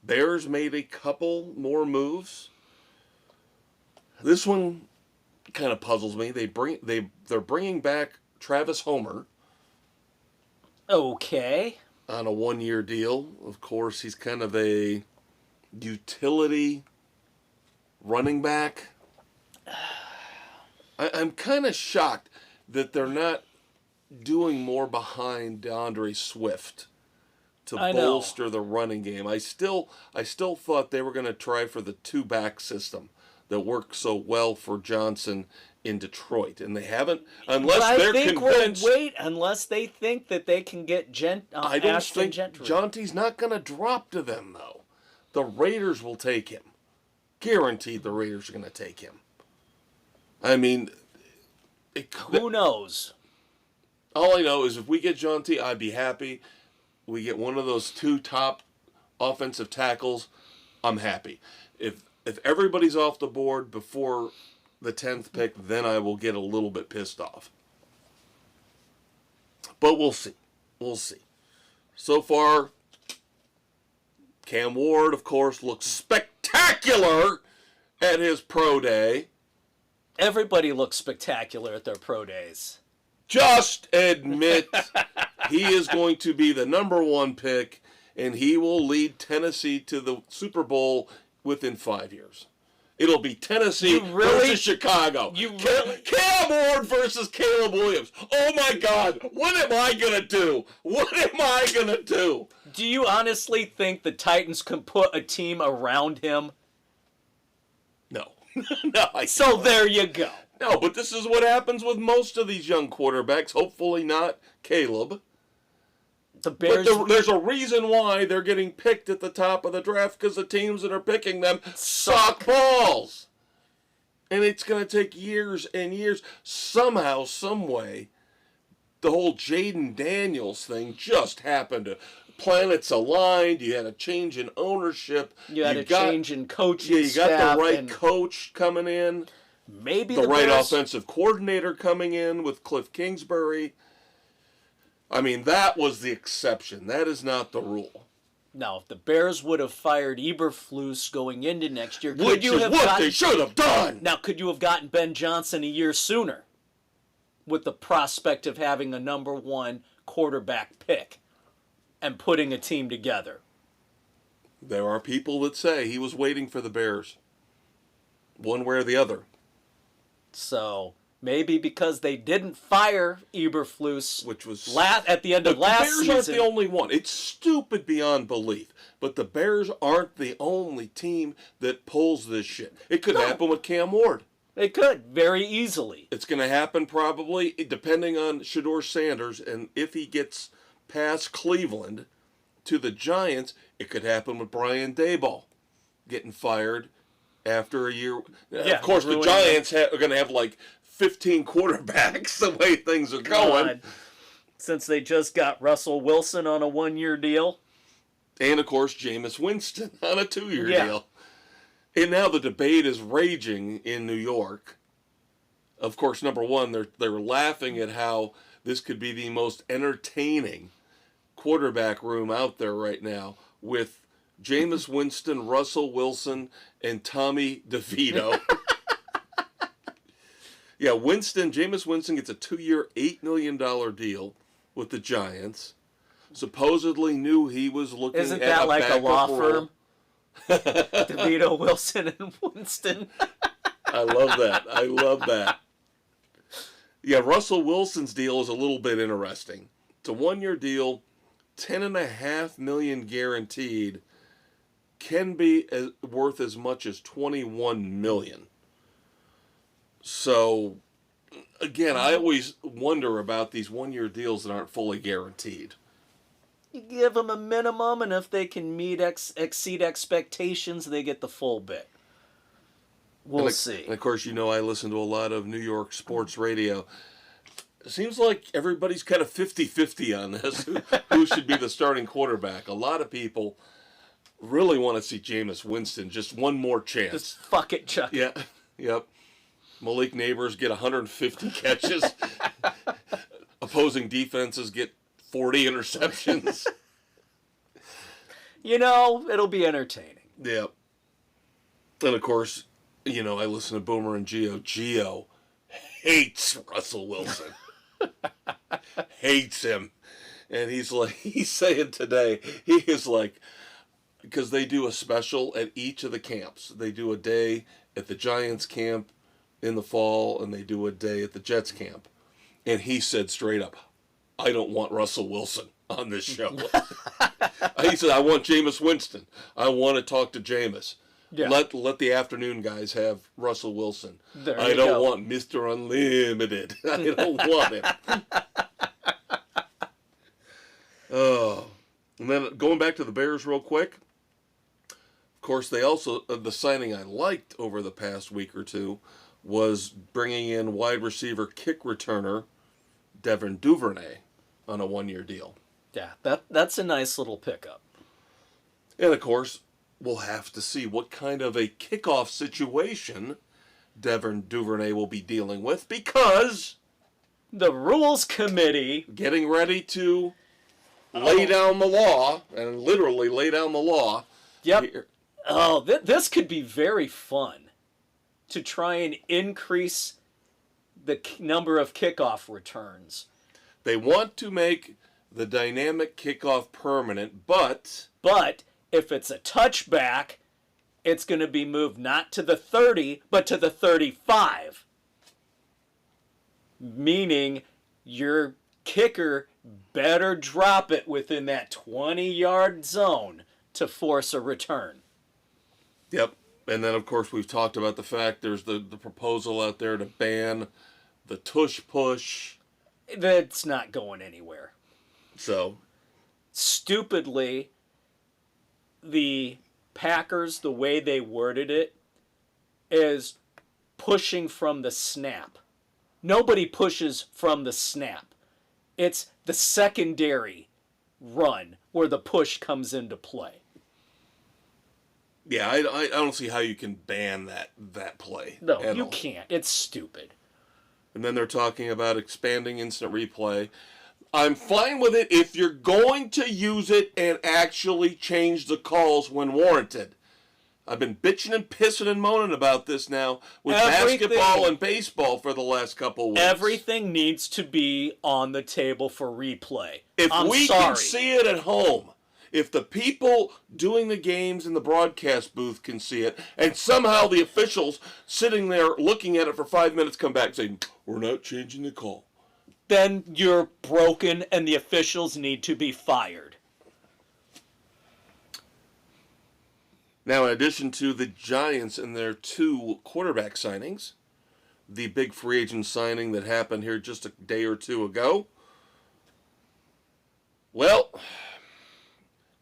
Bears made a couple more moves. This one kind of puzzles me. They're bringing back Travis Homer Okay. on a 1-year deal. Of course, he's kind of a utility running back. I'm kind of shocked that they're not doing more behind DeAndre Swift to bolster the running game. I still thought they were going to try for the 2-back system that worked so well for Johnson in Detroit, and they haven't, unless they're convinced. Unless they think that they can get I don't Ashton think Gentry. Jonty's not going to drop to them, though. The Raiders will take him. Guaranteed the Raiders are going to take him. I mean, Who knows? all I know is if we get Jonty, I'd be happy. We get one of those 2 top offensive tackles, I'm happy. If everybody's off the board before the 10th pick, then I will get a little bit pissed off. But we'll see. We'll see. So far, Cam Ward, of course, looks spectacular at his pro day. Everybody looks spectacular at their pro days. Just admit he is going to be the number 1 pick, and he will lead Tennessee to the Super Bowl within 5 years. It'll be Tennessee versus Chicago. Cam Ward versus Caleb Williams. Oh my God, what am I going to do? What am I going to do? Do you honestly think the Titans can put a team around him? No. No, So there you go. No, but this is what happens with most of these young quarterbacks. Hopefully not Caleb. The Bears. But there's a reason why they're getting picked at the top of the draft, because the teams that are picking them suck balls. And it's going to take years and years. Somehow, some way, the whole Jaden Daniels thing just happened. Planets aligned. You had a change in ownership. You had a change in coaching. Yeah, you got the right coach coming in. Maybe the right offensive coordinator coming in with Cliff Kingsbury. I mean, that was the exception. That is not the rule. Now, if the Bears would have fired Eberflus going into next year, Which is what they should have done. Now, could you have gotten Ben Johnson a year sooner with the prospect of having a number 1 quarterback pick and putting a team together? There are people that say he was waiting for the Bears, one way or the other. So maybe because they didn't fire Eberflus, Which was at the end of last season. The Bears aren't the only one. It's stupid beyond belief. But the Bears aren't the only team that pulls this shit. It could happen with Cam Ward. They could very easily. It's going to happen probably depending on Shedeur Sanders, and if he gets past Cleveland to the Giants, it could happen with Brian Daboll getting fired after a year. Yeah, of course, the Giants are going to have like 15 quarterbacks the way things are going. Since they just got Russell Wilson on a 1-year deal. And, of course, Jameis Winston on a 2-year deal. And now the debate is raging in New York Of course, number one, they're laughing at how this could be the most entertaining quarterback room out there right now with Jameis Winston, Russell Wilson, and Tommy DeVito. Yeah, Jameis Winston gets a 2-year, $8 million deal with the Giants. Supposedly knew he was looking Isn't at that a like a law backup firm? role. DeVito, Wilson, and Winston. I love that. I love that. Yeah, Russell Wilson's deal is a little bit interesting. It's a 1-year deal, $10.5 million guaranteed, can be worth as much as $21 million. So, again, I always wonder about these 1-year deals that aren't fully guaranteed. You give them a minimum, and if they can exceed expectations, they get the full bit. We'll see. And of course, I listen to a lot of New York sports radio. It seems like everybody's kind of 50-50 on this, who should be the starting quarterback. A lot of people really want to see Jameis Winston just one more chance. Just fuck it, Chuck. Yeah, yep. Malik Neighbors get 150 catches. Opposing defenses get 40 interceptions. It'll be entertaining. Yep. And of course, I listen to Boomer and Geo. Geo hates Russell Wilson. Hates him. And he's saying today, he is like, because they do a special at each of the camps. They do a day at the Giants camp in the fall, and they do a day at the Jets camp. And he said straight up, I don't want Russell Wilson on this show. He said, I want Jameis Winston. I want to talk to Jameis. Yeah. Let the afternoon guys have Russell Wilson. I don't want Mr. Unlimited. I don't want him. Oh. And then going back to the Bears real quick. Of course, they also, the signing I liked over the past week or two was bringing in wide receiver kick returner Devin Duvernay on a 1-year deal. Yeah, that's a nice little pickup. And of course, we'll have to see what kind of a kickoff situation Devin Duvernay will be dealing with, because the rules committee getting ready to lay down the law, and literally lay down the law. Yep. Here. Oh, this could be very fun to try and increase the number of kickoff returns. They want to make the dynamic kickoff permanent, but if it's a touchback, it's going to be moved not to the 30, but to the 35. Meaning your kicker better drop it within that 20-yard zone to force a return. Yep. And then, of course, we've talked about the fact there's the proposal out there to ban the tush push. That's not going anywhere. So, stupidly, the Packers, the way they worded it, is pushing from the snap. Nobody pushes from the snap. It's the secondary run where the push comes into play. Yeah, I don't see how you can ban that play. No, you can't. It's stupid. And then they're talking about expanding instant replay. I'm fine with it if you're going to use it and actually change the calls when warranted. I've been bitching and pissing and moaning about this now with basketball and baseball for the last couple weeks. Everything needs to be on the table for replay. If we can see it at home, if the people doing the games in the broadcast booth can see it, and somehow the officials sitting there looking at it for 5 minutes come back saying, we're not changing the call, then you're broken and the officials need to be fired. Now, in addition to the Giants and their 2 quarterback signings, the big free agent signing that happened here just a day or 2 ago, well, it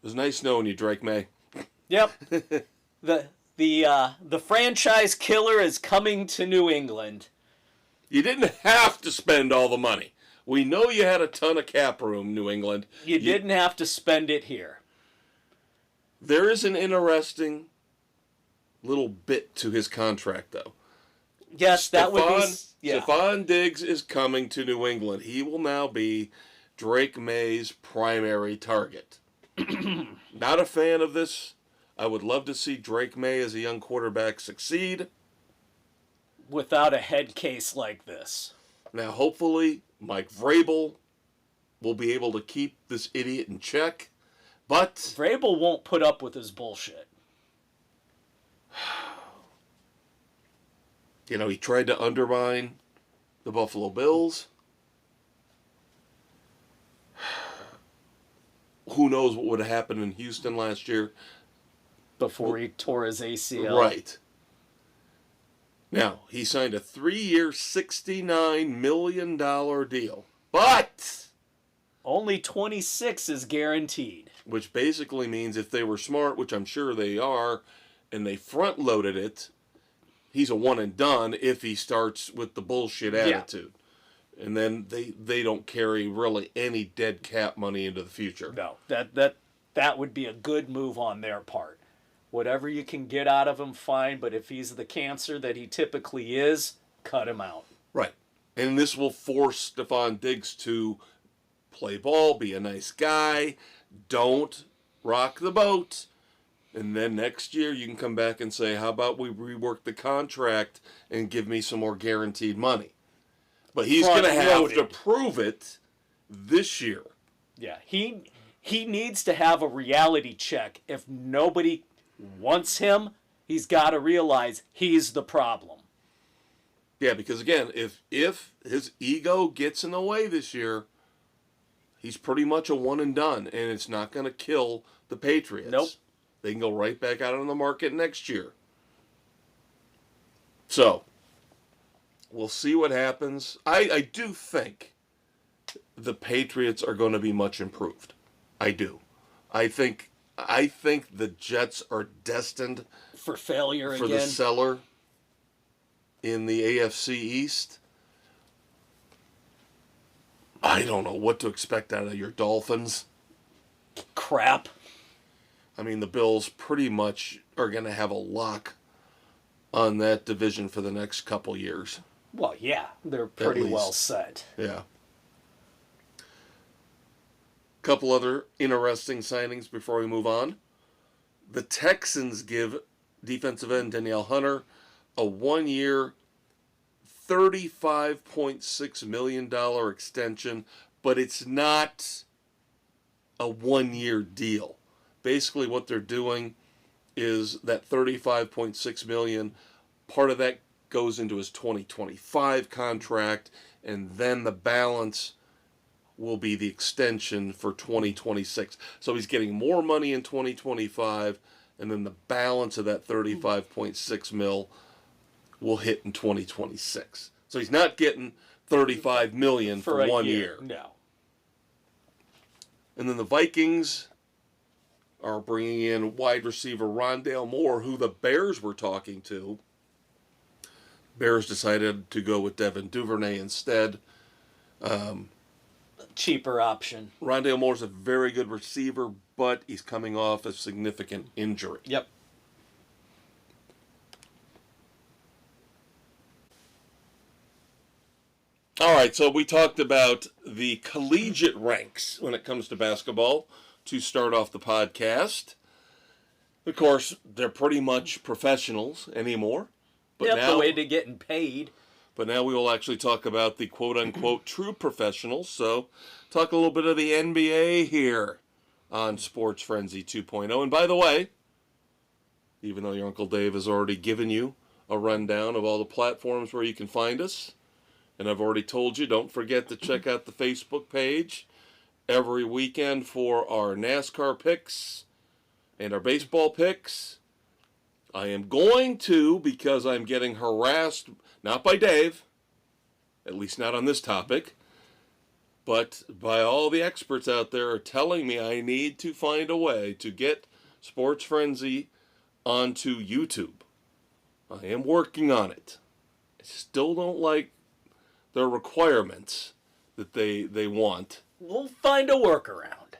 was nice knowing you, Drake May. Yep. The franchise killer is coming to New England. You didn't have to spend all the money. We know you had a ton of cap room, New England. You didn't have to spend it here. There is an interesting little bit to his contract, though. Yes, that would be... Yeah. Stephon Diggs is coming to New England. He will now be Drake May's primary target. Not a fan of this. I would love to see Drake May as a young quarterback succeed. Without a head case like this. Now, hopefully, Mike Vrabel will be able to keep this idiot in check. But Vrabel won't put up with his bullshit. You know, he tried to undermine the Buffalo Bills. Who knows what would have happened in Houston last year. Before he tore his ACL. Right. Now, he signed a 3-year, $69 million deal. But only 26 is guaranteed. Which basically means if they were smart, which I'm sure they are, and they front-loaded it, he's a one and done if he starts with the bullshit attitude. Yeah. And then they don't carry really any dead cap money into the future. No, that would be a good move on their part. Whatever you can get out of him, fine. But if he's the cancer that he typically is, cut him out. Right. And this will force Stephon Diggs to play ball, be a nice guy, don't rock the boat. And then next year you can come back and say, how about we rework the contract and give me some more guaranteed money? But he's going to have to prove it this year. Yeah, he needs to have a reality check. If nobody wants him, he's got to realize he's the problem. Yeah, because again, if his ego gets in the way this year, he's pretty much a one and done, and it's not going to kill the Patriots. Nope. They can go right back out on the market next year. So, we'll see what happens. I do think the Patriots are going to be much improved. I do. I think the Jets are destined for failure for again. The cellar in the AFC East. I don't know what to expect out of your Dolphins. Crap. I mean, the Bills pretty much are going to have a lock on that division for the next couple years. Well, yeah, they're pretty well set. Yeah. Couple other interesting signings before we move on. The Texans give defensive end Danielle Hunter a 1-year, $35.6 million extension, but it's not a 1-year deal. Basically what they're doing is that $35.6 million, part of that goes into his 2025 contract, and then the balance will be the extension for 2026. So he's getting more money in 2025, and then the balance of that 35.6 mil will hit in 2026. So he's not getting $35 million for 1 year. No. And then the Vikings are bringing in wide receiver Rondale Moore, who the Bears were talking to. Bears decided to go with Devin Duvernay instead. Cheaper option. Rondale Moore's a very good receiver, but he's coming off a significant injury. Yep. All right, so we talked about the collegiate ranks when it comes to basketball to start off the podcast. Of course, they're pretty much professionals anymore. But now, the way to getting paid. But now we will actually talk about the quote-unquote true professionals. So talk a little bit of the NBA here on Sports Frenzy 2.0. And by the way, even though your Uncle Dave has already given you a rundown of all the platforms where you can find us, and I've already told you, don't forget to check out the Facebook page every weekend for our NASCAR picks and our baseball picks. I am going to, because I'm getting harassed, not by Dave, at least not on this topic, but by all the experts out there are telling me I need to find a way to get Sports Frenzy onto YouTube. I am working on it. I still don't like their requirements that they want. We'll find a workaround.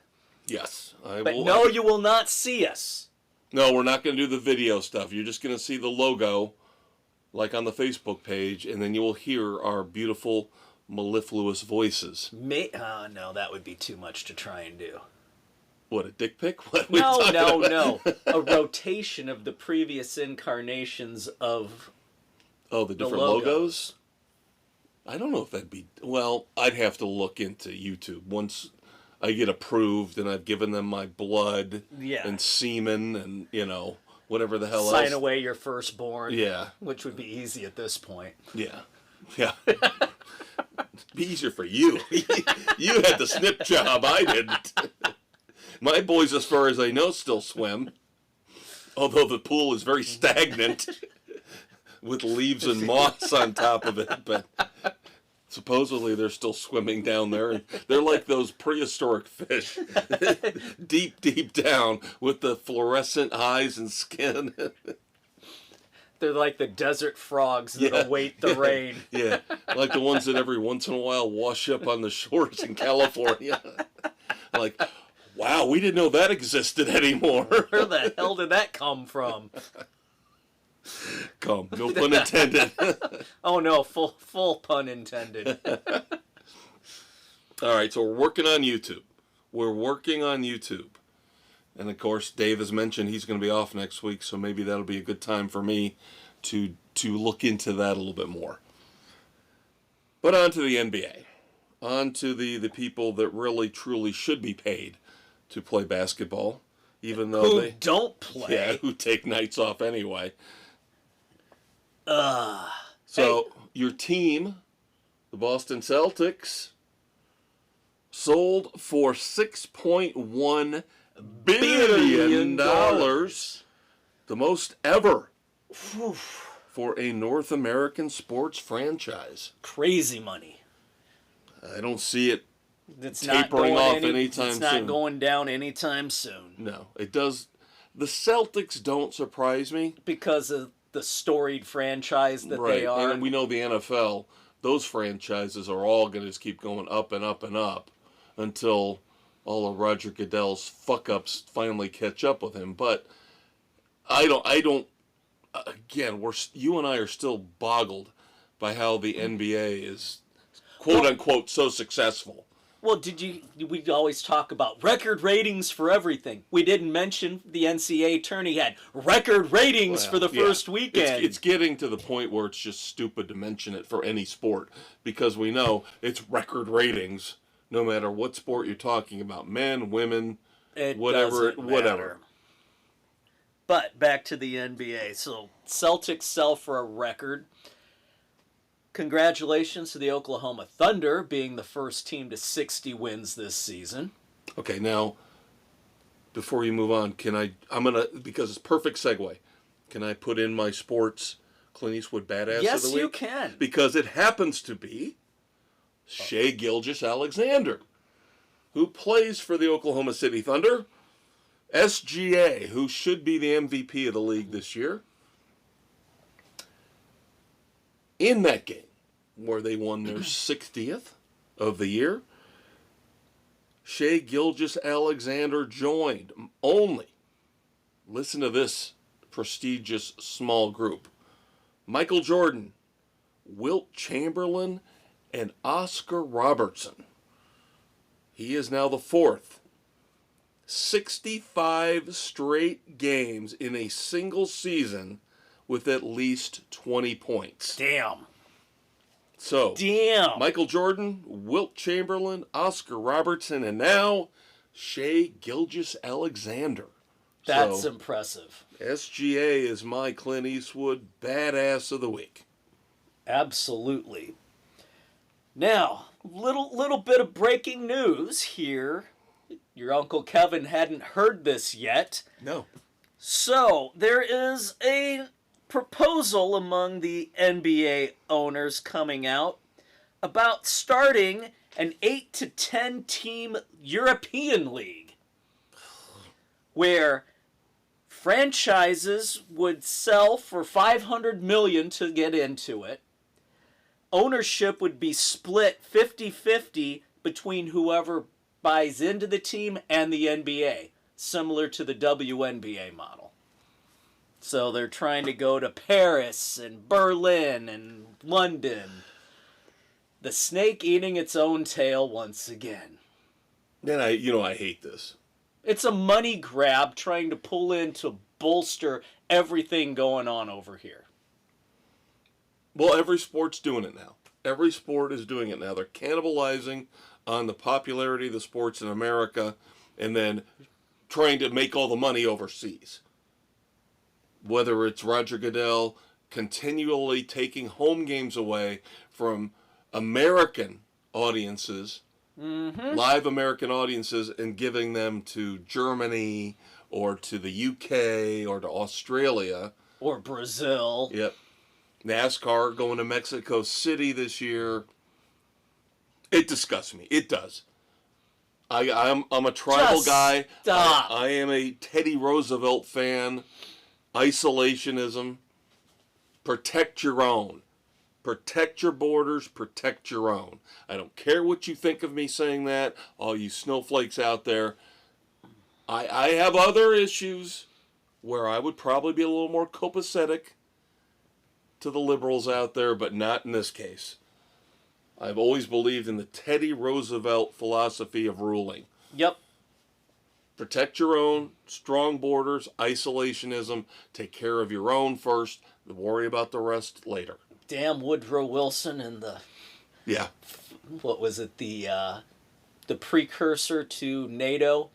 Yes. But no, you will not see us. No, we're not going to do the video stuff. You're just going to see the logo like on the Facebook page, and then you will hear our beautiful, mellifluous voices. Oh, no, that would be too much to try and do. What, a dick pic? What are we talking No. about? A rotation of the previous incarnations of Oh, the different logos? I don't know if that'd be... Well, I'd have to look into YouTube. Once I get approved and I've given them my blood and semen and, whatever the hell else. Sign away your firstborn. Yeah. Which would be easy at this point. Yeah. Be easier for you. You had the snip job. I didn't. My boys, as far as I know, still swim. Although the pool is very stagnant with leaves and moss on top of it. But supposedly they're still swimming down there. And they're like those prehistoric fish. Deep, deep down with the fluorescent eyes and skin. They're like the desert frogs that await the rain. Yeah, like the ones that every once in a while wash up on the shores in California. Like, wow, we didn't know that existed anymore. Where the hell did that come from? Come, no pun intended. Oh no, full pun intended. All right, so we're working on YouTube. And of course, Dave has mentioned he's going to be off next week, so maybe that'll be a good time for me to look into that a little bit more. But on to the NBA. On to the people that really, truly should be paid to play basketball, even though they don't play. Yeah, who take nights off anyway. So your team, the Boston Celtics, sold for $6.1 billion, the most ever for a North American sports franchise. Crazy money. I don't see it It's tapering off anytime soon. It's not going down anytime soon. No, it does. The Celtics don't surprise me. Because of the storied franchise that they are. And we know the NFL, those franchises are all going to just keep going up and up and up until all of Roger Goodell's fuck-ups finally catch up with him. But I don't, again, you and I are still boggled by how the NBA is, quote-unquote, so successful. Well, we always talk about record ratings for everything. We didn't mention the NCAA tourney had record ratings for the first weekend. It's getting to the point where it's just stupid to mention it for any sport because we know it's record ratings no matter what sport you're talking about, men, women, whatever. But back to the NBA. So Celtics sell for a record. Congratulations to the Oklahoma Thunder being the first team to 60 wins this season. Okay, now, before you move on, because it's perfect segue, can I put in my sports Clint Eastwood Badass of the Week? Yes, you can. Because it happens to be Shai Gilgeous-Alexander, who plays for the Oklahoma City Thunder, SGA, who should be the MVP of the league this year. In that game, where they won their 60th of the year, Shai Gilgeous-Alexander joined only, listen to this prestigious small group, Michael Jordan, Wilt Chamberlain, and Oscar Robertson. He is now the fourth. 65 straight games in a single season with at least 20 points. Damn. So, Michael Jordan, Wilt Chamberlain, Oscar Robertson, and now Shai Gilgeous-Alexander. That's impressive. SGA is my Clint Eastwood Badass of the Week. Absolutely. Now, little bit of breaking news here. Your Uncle Kevin hadn't heard this yet. No. So, there is a proposal among the NBA owners coming out about starting an 8 to 10 team European league where franchises would sell for $500 million to get into it. Ownership would be split 50-50 between whoever buys into the team and the NBA, similar to the WNBA model. So they're trying to go to Paris and Berlin and London. The snake eating its own tail once again. And I hate this. It's a money grab trying to pull in to bolster everything going on over here. Well, every sport's doing it now. Every sport is doing it now. They're cannibalizing on the popularity of the sports in America and then trying to make all the money overseas. Whether it's Roger Goodell continually taking home games away from American audiences, live American audiences, and giving them to Germany or to the UK or to Australia. Or Brazil. Yep. NASCAR going to Mexico City this year. It disgusts me. It does. I'm a tribal Just guy. stop. I am a Teddy Roosevelt fan. Isolationism. Protect your own. Protect your borders. Protect your own. I don't care what you think of me saying that. All you snowflakes out there. I have other issues where I would probably be a little more copacetic to the liberals out there, but not in this case. I've always believed in the Teddy Roosevelt philosophy of ruling. Yep. Protect your own, strong borders, isolationism, take care of your own first, worry about the rest later. Damn Woodrow Wilson and the... Yeah. What was it? The precursor to NATO?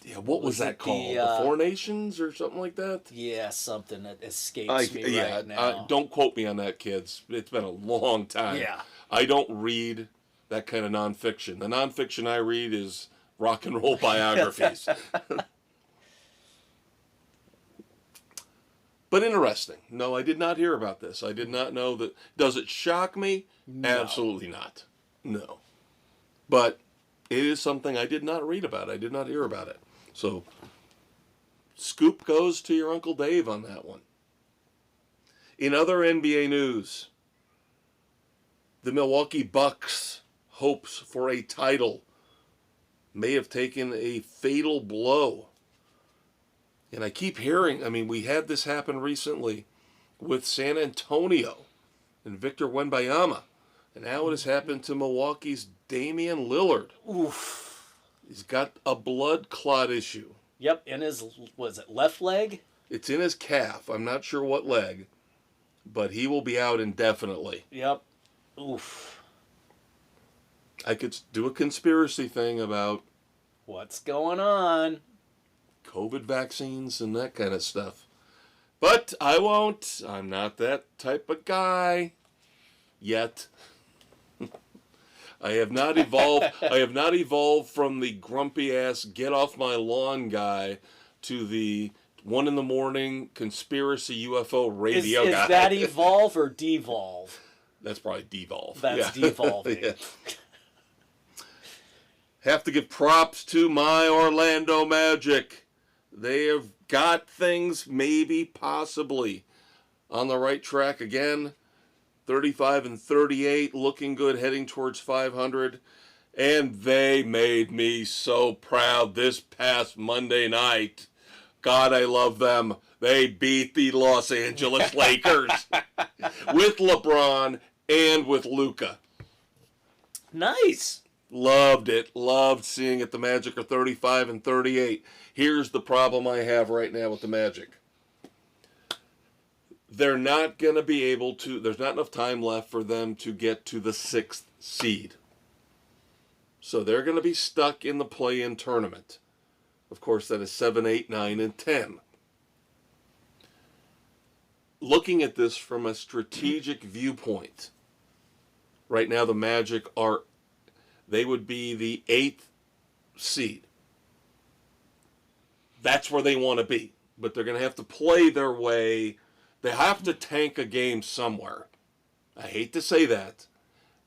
Yeah, what was that called? The Four Nations or something like that? Yeah, something that escapes me right now. Don't quote me on that, kids. It's been a long time. Yeah. I don't read that kind of nonfiction. The nonfiction I read is rock and roll biographies. But interesting. No, I did not hear about this. I did not know that. Does it shock me? No. Absolutely not. No. But it is something I did not read about. I did not hear about it. So, scoop goes to your Uncle Dave on that one. In other NBA news, the Milwaukee Bucks' hopes for a title may have taken a fatal blow. And I keep hearing, we had this happen recently with San Antonio and Victor Wembanyama. And now it has happened to Milwaukee's Damian Lillard. Oof. He's got a blood clot issue. Yep, in his, was it left leg? It's in his calf. I'm not sure what leg. But he will be out indefinitely. Yep. Oof. I could do a conspiracy thing about what's going on. COVID vaccines and that kind of stuff. But I won't. I'm not that type of guy. Yet. I have not evolved. I have not evolved from the grumpy ass get off my lawn guy to the 1 a.m. conspiracy UFO radio guy. Is that evolve or devolve? That's probably devolve. That's devolving. Yeah. Have to give props to my Orlando Magic. They have got things maybe possibly on the right track again. 35-38, looking good, heading towards 500. And they made me so proud this past Monday night. God, I love them. They beat the Los Angeles Lakers with LeBron and with Luka. Nice. Loved it. Loved seeing it. The Magic are 35-38. Here's the problem I have right now with the Magic. They're not going to be able to, there's not enough time left for them to get to the 6th seed. So they're going to be stuck in the play-in tournament. Of course, that is 7, 8, 9, and 10. Looking at this from a strategic viewpoint, right now the Magic they would be the 8th seed. That's where they want to be. But they're going to have to play their way. They have to tank a game somewhere. I hate to say that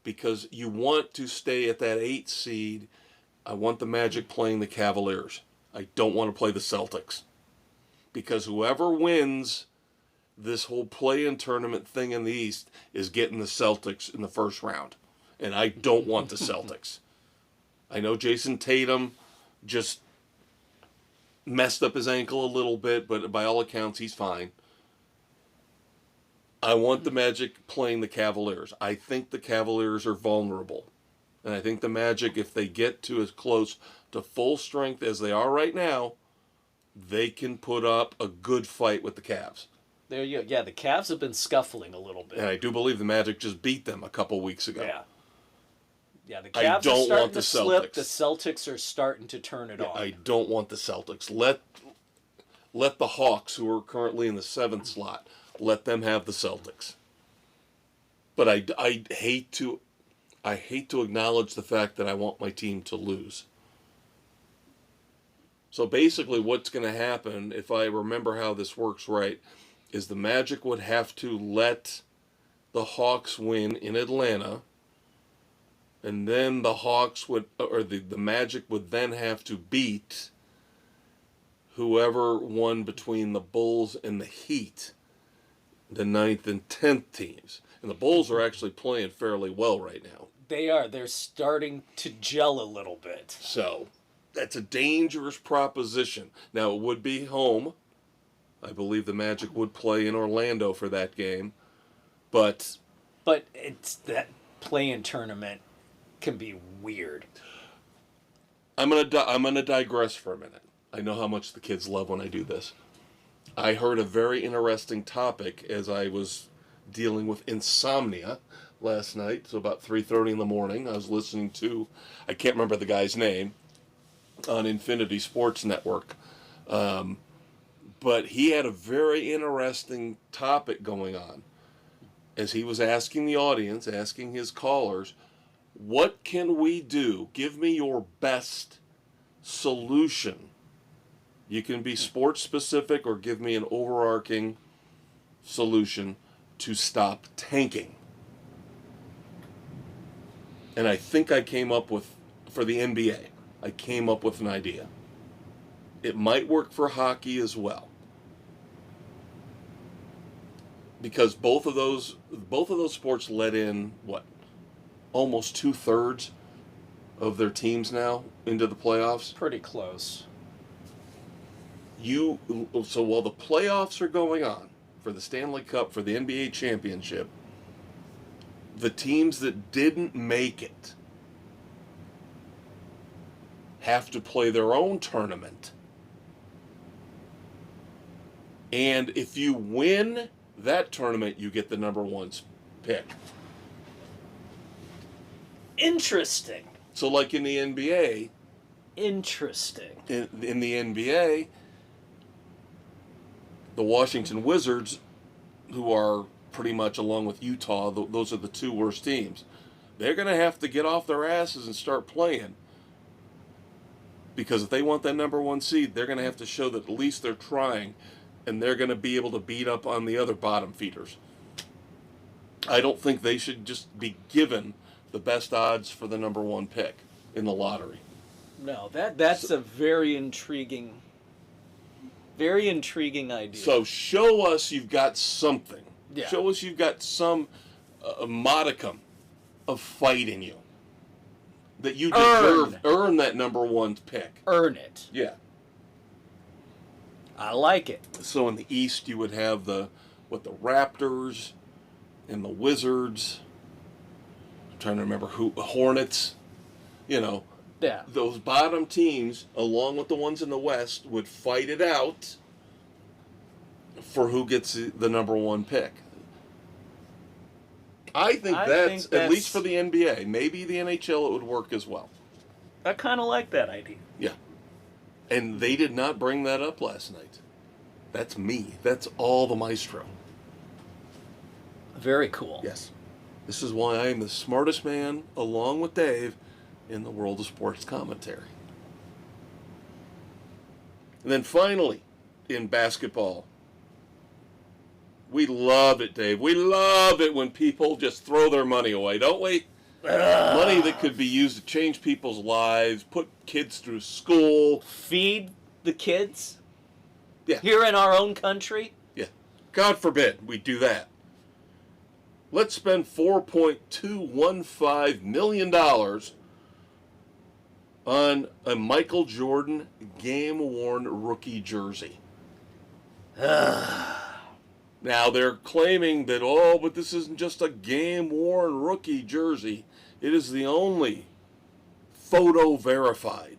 because you want to stay at that 8th seed. I want the Magic playing the Cavaliers. I don't want to play the Celtics. Because whoever wins this whole play-in tournament thing in the East is getting the Celtics in the first round. And I don't want the Celtics. I know Jason Tatum just messed up his ankle a little bit, but by all accounts, he's fine. I want the Magic playing the Cavaliers. I think the Cavaliers are vulnerable. And I think the Magic, if they get to as close to full strength as they are right now, they can put up a good fight with the Cavs. There you go. Yeah, the Cavs have been scuffling a little bit. And I do believe the Magic just beat them a couple weeks ago. Yeah. Yeah, the Cavs are starting to slip. The Celtics are starting to turn it on. I don't want the Celtics. Let the Hawks, who are currently in the 7th slot, let them have the Celtics. But I hate to acknowledge the fact that I want my team to lose. So basically what's going to happen, if I remember how this works right, is the Magic would have to let the Hawks win in Atlanta, and then the Hawks would, or the Magic would then have to beat whoever won between the Bulls and the Heat, the 9th and 10th teams. And the Bulls are actually playing fairly well right now. They are. They're starting to gel a little bit. So that's a dangerous proposition. Now, it would be home. I believe the Magic would play in Orlando for that game. But it's that play-in tournament can be weird. I'm gonna digress for a minute. I know how much the kids love when I do this. I heard a very interesting topic as I was dealing with insomnia last night. So about 3:30 in the morning, I was listening to, I can't remember the guy's name, on Infinity Sports Network. But he had a very interesting topic going on as he was asking the audience, asking his callers, what can we do? Give me your best solution. You can be sports specific or give me an overarching solution to stop tanking. And I think I came up with, for the NBA, I came up with an idea. It might work for hockey as well. Because both of those sports let in, what, almost 2/3 of their teams now into the playoffs? Pretty close. So while the playoffs are going on for the Stanley Cup, for the NBA championship, the teams that didn't make it have to play their own tournament. And if you win that tournament, you get the number 1 pick. Interesting. So like in the NBA... Interesting. In the NBA, the Washington Wizards, who are pretty much, along with Utah, those are the 2 worst teams. They're going to have to get off their asses and start playing. Because if they want that number 1 seed, they're going to have to show that at least they're trying, and they're going to be able to beat up on the other bottom feeders. I don't think they should just be given the best odds for the number 1 pick in the lottery. No, that's a very intriguing idea. So show us you've got something. Yeah. Show us you've got some modicum of fight in you. That you deserve. Earn that number 1 pick. Earn it. Yeah. I like it. So in the East, you would have the Raptors and the Wizards. I'm trying to remember who, Hornets. Yeah. Those bottom teams, along with the ones in the West, would fight it out for who gets the number 1 pick. I think that's, at least for the NBA. Maybe the NHL, it would work as well. I kind of like that idea. Yeah. And they did not bring that up last night. That's me. That's all the maestro. Very cool. Yes. This is why I am the smartest man, along with Dave, in the world of sports commentary. And then finally, in basketball, we love it, Dave. We love it when people just throw their money away, don't we? Money that could be used to change people's lives, put kids through school. Feed the kids? Yeah. Here in our own country? Yeah. God forbid we do that. Let's spend $4.215 million on a Michael Jordan game-worn rookie jersey. Now, they're claiming that, but this isn't just a game-worn rookie jersey. It is the only photo-verified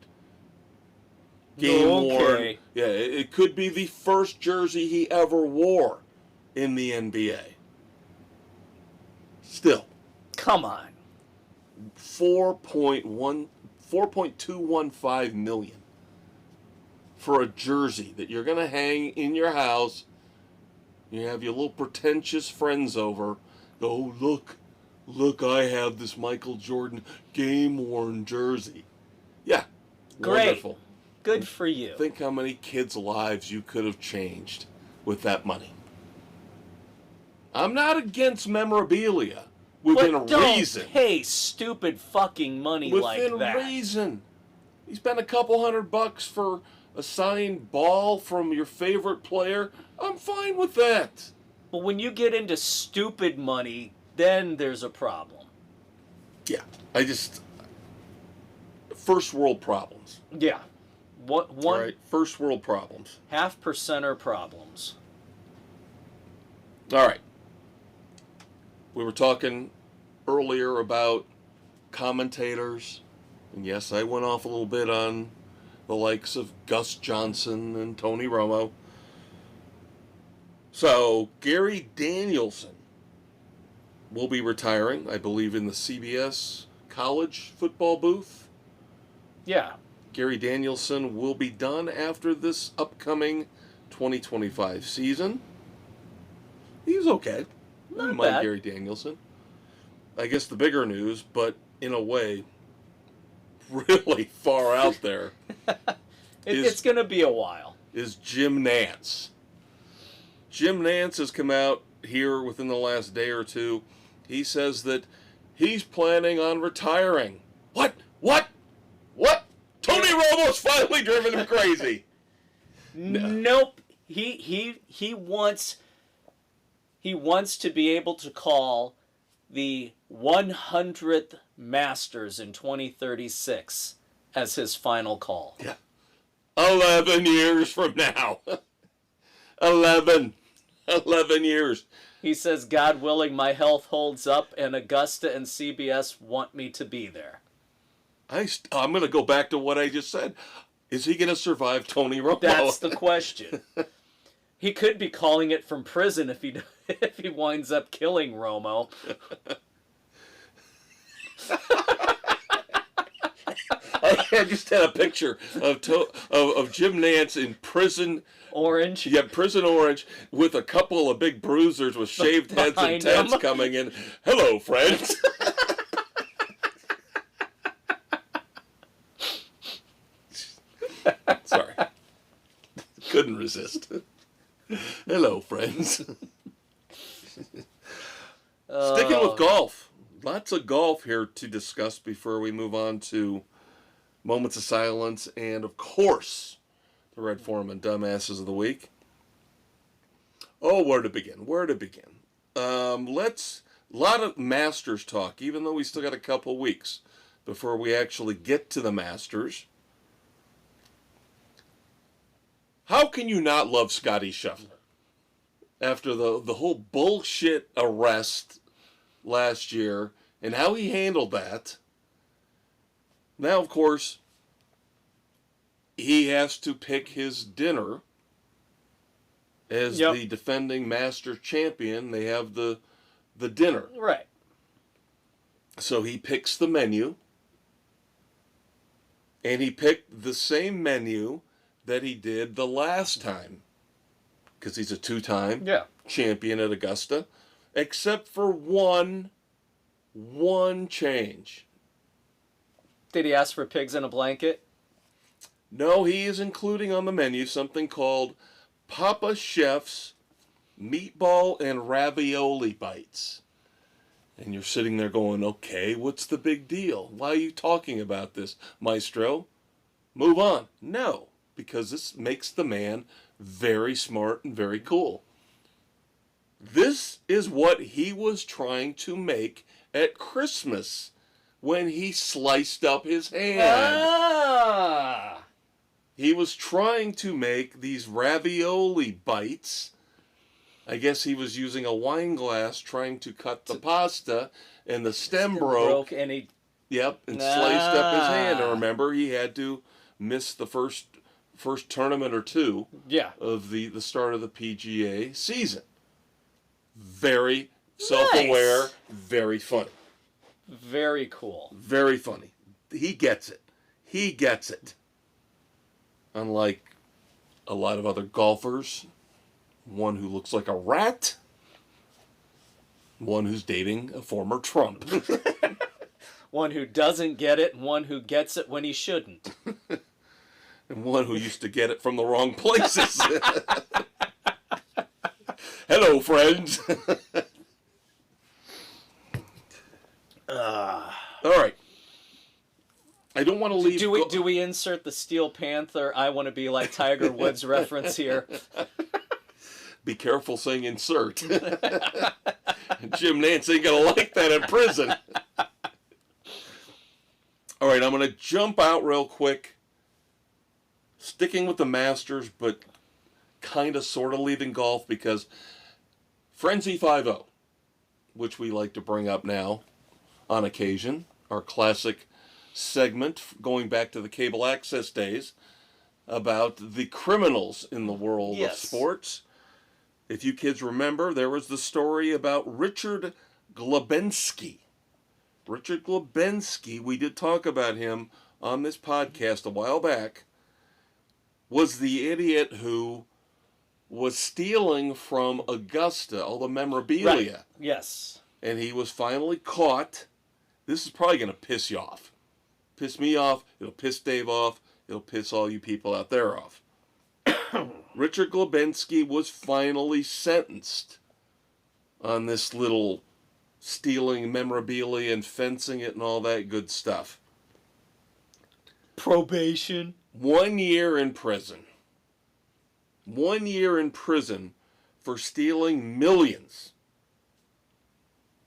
game-worn. Okay. Yeah, it could be the first jersey he ever wore in the NBA. Still. Come on. $4.215 million for a jersey that you're going to hang in your house. You have your little pretentious friends over. Go, look, I have this Michael Jordan game-worn jersey. Yeah, great. Wonderful. Good for you. Think how many kids' lives you could have changed with that money. I'm not against memorabilia within but a reason. Don't pay stupid fucking money like that. Within reason. You spend a couple $100 for a signed ball from your favorite player. I'm fine with that. But when you get into stupid money, then there's a problem. Yeah, first world problems. Yeah. One All right, first world problems. 0.5% problems. All right. We were talking earlier about commentators. And yes, I went off a little bit on the likes of Gus Johnson and Tony Romo. So, Gary Danielson will be retiring, I believe, in the CBS college football booth. Yeah. Gary Danielson will be done after this upcoming 2025 season. He's okay. I don't mind Gary Danielson. I guess the bigger news, but in a way, really far out there. It's going to be a while. Is Jim Nantz. Jim Nantz has come out here within the last day or two. He says that he's planning on retiring. What? Tony Romo's finally driven him crazy. Nope. He wants to be able to call the 100th Masters in 2036 as his final call. Yeah. 11 years from now. 11 years. He says, God willing, my health holds up, and Augusta and CBS want me to be there. I'm going to go back to what I just said. Is he going to survive Tony Romo? That's the question. He could be calling it from prison if he winds up killing Romo. I just had a picture of Jim Nantz in prison. Orange. Yeah, prison orange with a couple of big bruisers with shaved heads and tents coming in. Hello, friends. Sorry. Couldn't resist. Hello, friends. Sticking with golf. Lots of golf here to discuss before we move on to moments of silence and, of course, the Red Foreman Dumbasses of the Week. Oh, where to begin? A lot of Masters talk, even though we still got a couple weeks before we actually get to the Masters. How can you not love Scottie Scheffler? After the whole bullshit arrest last year and how he handled that. Now, of course, he has to pick his dinner as the defending master champion. They have the dinner. Right. So he picks the menu. And he picked the same menu that he did the last time. Because he's a two-time champion at Augusta. Except for one change. Did he ask for pigs in a blanket? No, he is including on the menu something called Papa Chef's Meatball and Ravioli Bites. And you're sitting there going, okay, what's the big deal? Why are you talking about this, Maestro? Move on. No, because this makes the man very smart and very cool. This is what he was trying to make at Christmas when he sliced up his hand. He was trying to make these ravioli bites. I guess he was using a wine glass trying to cut the pasta, and the stem broke. And he... Yep, and sliced up his hand. And remember, he had to miss the first tournament or two of the start of the PGA season. Very self-aware, very funny. Very cool. Very funny. He gets it. He gets it. Unlike a lot of other golfers, one who looks like a rat, one who's dating a former Trump. One who doesn't get it, and one who gets it when he shouldn't. And one who used to get it from the wrong places. Hello, friends. All right. I don't want to leave... Do we insert the Steel Panther, I want to be like Tiger Woods reference here? Be careful saying insert. Jim Nance ain't going to like that in prison. All right, I'm going to jump out real quick. Sticking with the Masters, but kind of sort of leaving golf because Frenzy 5-0, which we like to bring up now on occasion, our classic segment going back to the cable access days about the criminals in the world of sports. If you kids remember, there was the story about Richard Glebensky. Richard Glebensky, we did talk about him on this podcast a while back, was the idiot who was stealing from Augusta all the memorabilia. Right. Yes. And he was finally caught. This is probably going to piss you off. Piss me off. It'll piss Dave off. It'll piss all you people out there off. Richard Glebensky was finally sentenced on this little stealing memorabilia and fencing it and all that good stuff. Probation. 1 year in prison. 1 year in prison for stealing millions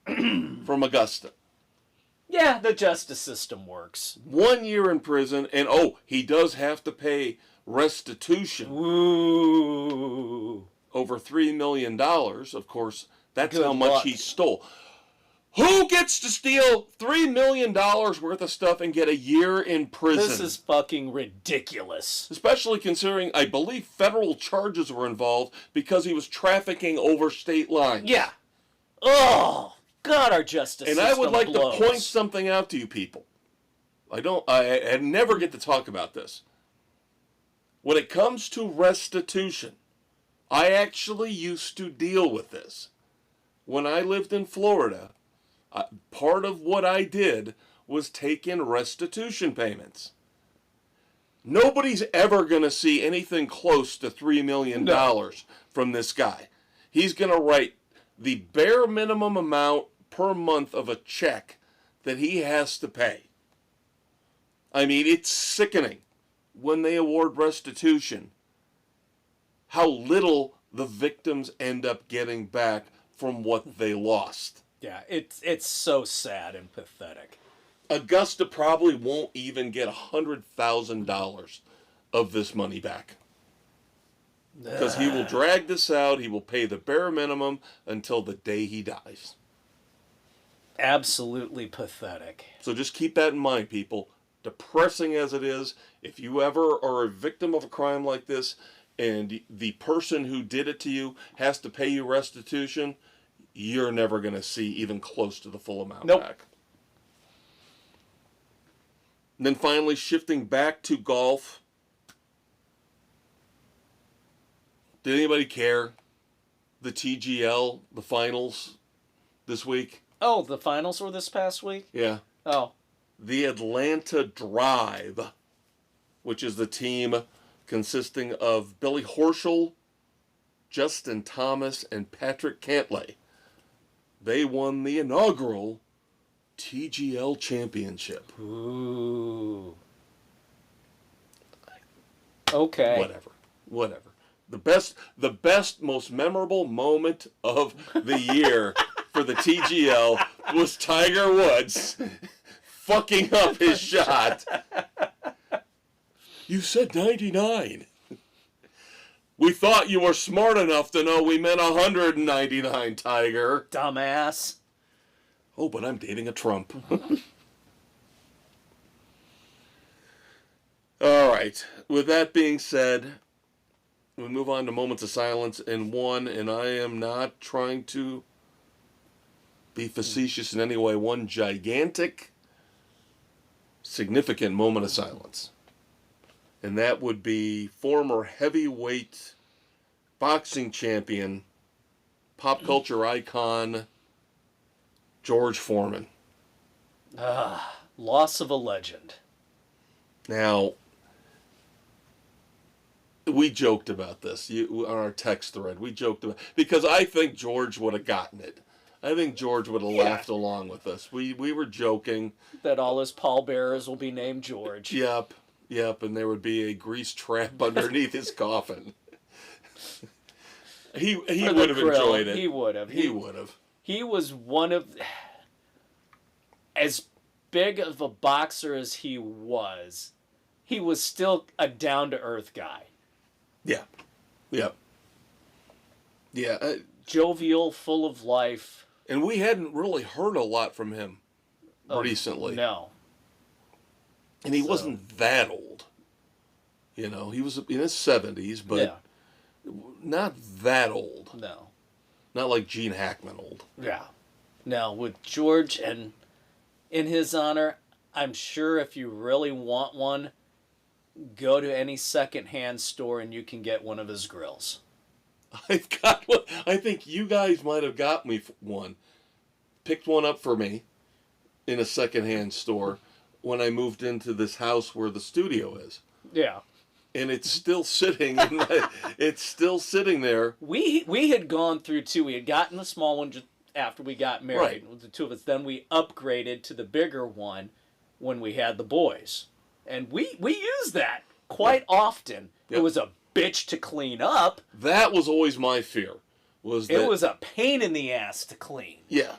from Augusta. Yeah, the justice system works. 1 year in prison, and he does have to pay restitution. Ooh. Over $3 million. Of course, that's Good how much luck. he stole. Who gets to steal $3 million worth of stuff and get a year in prison? This is fucking ridiculous. Especially considering, I believe, federal charges were involved because he was trafficking over state lines. Yeah. Oh, God, our justice system And I would like blows. to point something out to you people. I never get to talk about this. When it comes to restitution, I actually used to deal with this. When I lived in Florida, part of what I did was take in restitution payments. Nobody's ever going to see anything close to $3 million from this guy. He's going to write the bare minimum amount per month of a check that he has to pay. I mean, it's sickening when they award restitution how little the victims end up getting back from what they lost. Yeah, it's so sad and pathetic. Augusta probably won't even get $100,000 of this money back. Because he will drag this out, he will pay the bare minimum until the day he dies. Absolutely pathetic. So just keep that in mind, people. Depressing as it is, if you ever are a victim of a crime like this, and the person who did it to you has to pay you restitution, you're never going to see even close to the full amount back. And then finally, shifting back to golf. Did anybody care? The TGL, the finals this week? Oh, the finals were this past week? Yeah. Oh. The Atlanta Drive, which is the team consisting of Billy Horschel, Justin Thomas, and Patrick Cantlay. They won the inaugural TGL championship. Ooh. Okay. Whatever. The best, most memorable moment of the year for the TGL was Tiger Woods fucking up his shot You said 99. We thought you were smart enough to know we meant 199, Tiger. Dumbass. Oh, but I'm dating a Trump. All right. With that being said, we move on to moments of silence. And I am not trying to be facetious in any way, one gigantic, significant moment of silence. And that would be former heavyweight boxing champion, pop culture icon, George Foreman. Loss of a legend. Now, we joked about this on our text thread. We joked about because I think George would have gotten it. I think George would have laughed along with us. We were joking that all his pallbearers will be named George. Yep, and there would be a grease trap underneath his coffin. He would have enjoyed it. He would have. He would have. He was one of, as big of a boxer as he was still a down-to-earth guy. Yeah. Jovial, full of life. And we hadn't really heard a lot from him recently. No. And he wasn't that old. He was in his 70s, but not that old. No. Not like Gene Hackman old. Yeah. Now, with George, and in his honor, I'm sure if you really want one, go to any secondhand store and you can get one of his grills. I've got one. I think you guys might have got me one. Picked one up for me in a secondhand store when I moved into this house where the studio is. Yeah. And it's still sitting. It's still sitting there. We had gone through two. We had gotten the small one just after we got married. Right. With the two of us. Then we upgraded to the bigger one when we had the boys. And we used that quite often. Yep. It was a bitch to clean up. That was always my fear. It was a pain in the ass to clean. Yeah.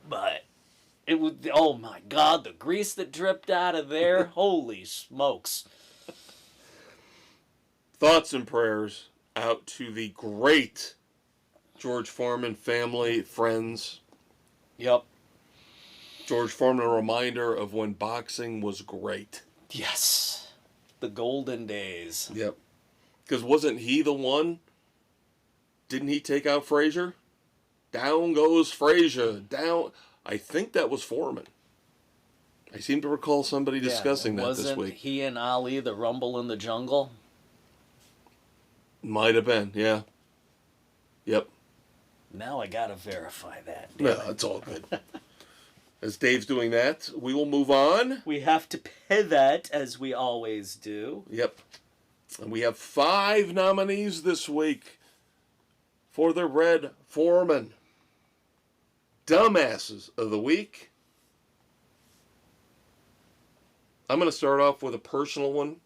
But it was, oh my God, the grease that dripped out of there. Holy smokes. Thoughts and prayers out to the great George Foreman family, friends. Yep. George Foreman, a reminder of when boxing was great. Yes. The golden days. Yep. Because wasn't he the one? Didn't he take out Frazier? Down goes Frazier. Down. I think that was Foreman. I seem to recall somebody discussing that this week. Wasn't he and Ali the Rumble in the Jungle? Might have been, yeah. Yep. Now I gotta verify that. No, it's all good. As Dave's doing that, we will move on. We have to pivot, as we always do. Yep. And we have 5 nominees this week for the Red Foreman Dumbasses of the Week. I'm going to start off with a personal one.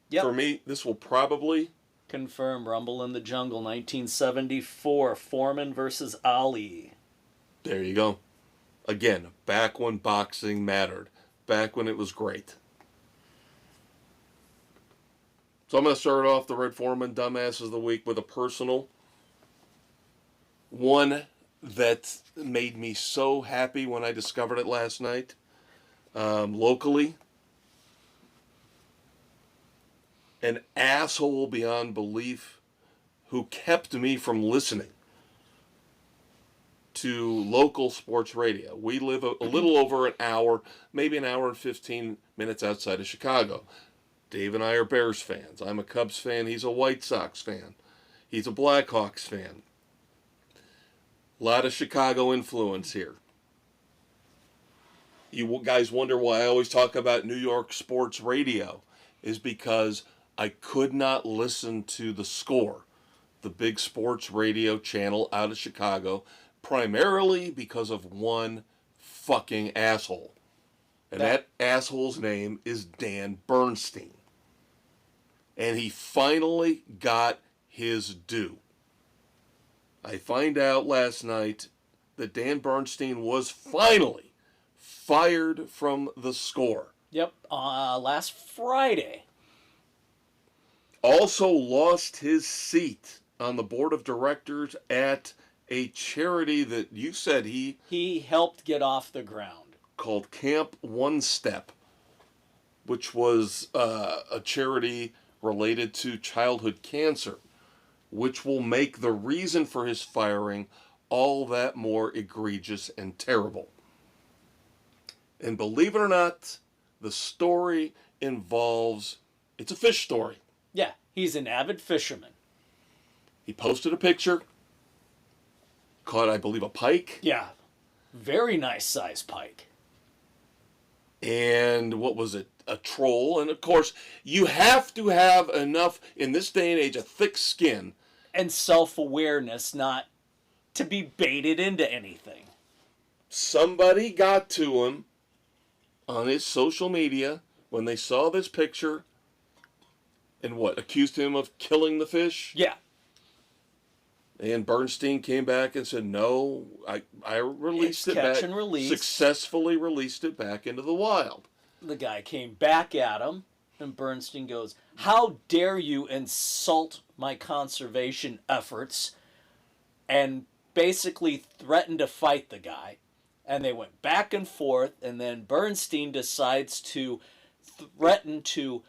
Yep. For me, this will probably... Confirm Rumble in the Jungle, 1974. Foreman versus Ali. There you go. Again, back when boxing mattered. Back when it was great. So I'm going to start off the Red Foreman Dumbasses of the Week with a personal one that made me so happy when I discovered it last night. Locally. An asshole beyond belief who kept me from listening to local sports radio. We live a little over an hour, maybe an hour and 15 minutes outside of Chicago. Dave and I are Bears fans. I'm a Cubs fan. He's a White Sox fan. He's a Blackhawks fan. A lot of Chicago influence here. You guys wonder why I always talk about New York sports radio, is because I could not listen to The Score, the big sports radio channel out of Chicago, primarily because of one fucking asshole. And that asshole's name is Dan Bernstein. And he finally got his due. I find out last night that Dan Bernstein was finally fired from The Score. Yep, last Friday. also lost his seat on the board of directors at a charity that you said he helped get off the ground. Called Camp One Step, which was a charity related to childhood cancer, which will make the reason for his firing all that more egregious and terrible. And believe it or not, the story involves, it's a fish story. Yeah, he's an avid fisherman. He posted a picture, caught, I believe, a pike. Yeah, very nice size pike. And what was it? A troll. And of course, you have to have enough, in this day and age, a thick skin. And self-awareness not to be baited into anything. Somebody got to him on his social media when they saw this picture and accused him of killing the fish? Yeah. And Bernstein came back and said, no, I released it back. Catch and release. Successfully released it back into the wild. The guy came back at him, and Bernstein goes, how dare you insult my conservation efforts, and basically threatened to fight the guy. And they went back and forth, and then Bernstein decides to threaten to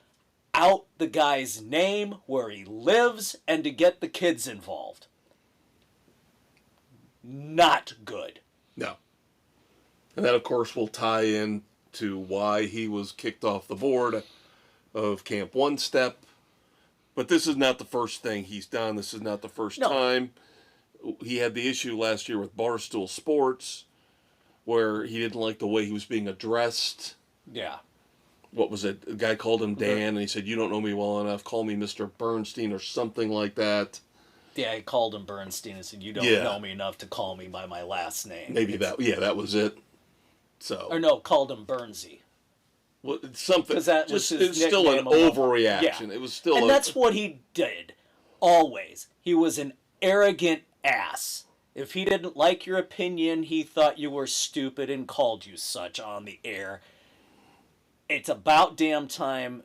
out the guy's name, where he lives, and to get the kids involved. Not good. No. And that, of course, will tie in to why he was kicked off the board of Camp One Step. But this is not the first thing he's done. This is not the first time. He had the issue last year with Barstool Sports, where he didn't like the way he was being addressed. Yeah. What was it? A guy called him Dan, and he said, you don't know me well enough. Call me Mr. Bernstein or something like that. Yeah, he called him Bernstein and said, you don't know me enough to call me by my last name. Maybe that was it. So. Or no, called him Bernsey. Well, it's something. Because that was his it's still an overreaction. Yeah. It was still. And that's what he did. Always. He was an arrogant ass. If he didn't like your opinion, he thought you were stupid and called you such on the air. It's about damn time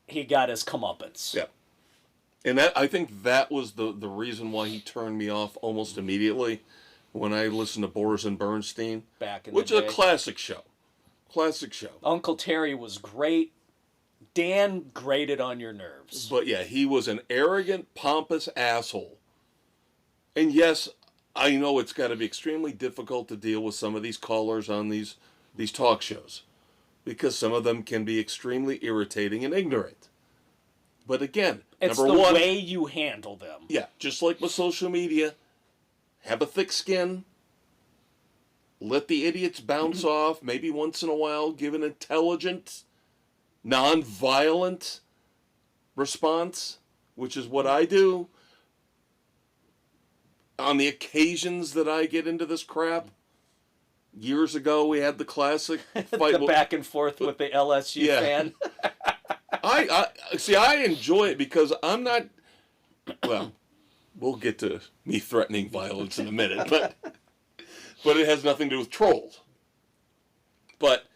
he got his comeuppance. Yeah. And I think that was the reason why he turned me off almost immediately when I listened to Boris and Bernstein. Back in which the is day. a classic show. Classic show. Uncle Terry was great. Dan grated on your nerves. But yeah, he was an arrogant, pompous asshole. And yes, I know it's got to be extremely difficult to deal with some of these callers on these talk shows, because some of them can be extremely irritating and ignorant. But again, it's number the one, way you handle them. Yeah, just like with social media, have a thick skin. Let the idiots bounce off. Maybe once in a while, give an intelligent, non-violent response, which is what I do. On the occasions that I get into this crap, years ago we had the classic fight. The back and forth with the LSU fan. I enjoy it because I'm not. Well, we'll get to me threatening violence in a minute, but it has nothing to do with trolls. But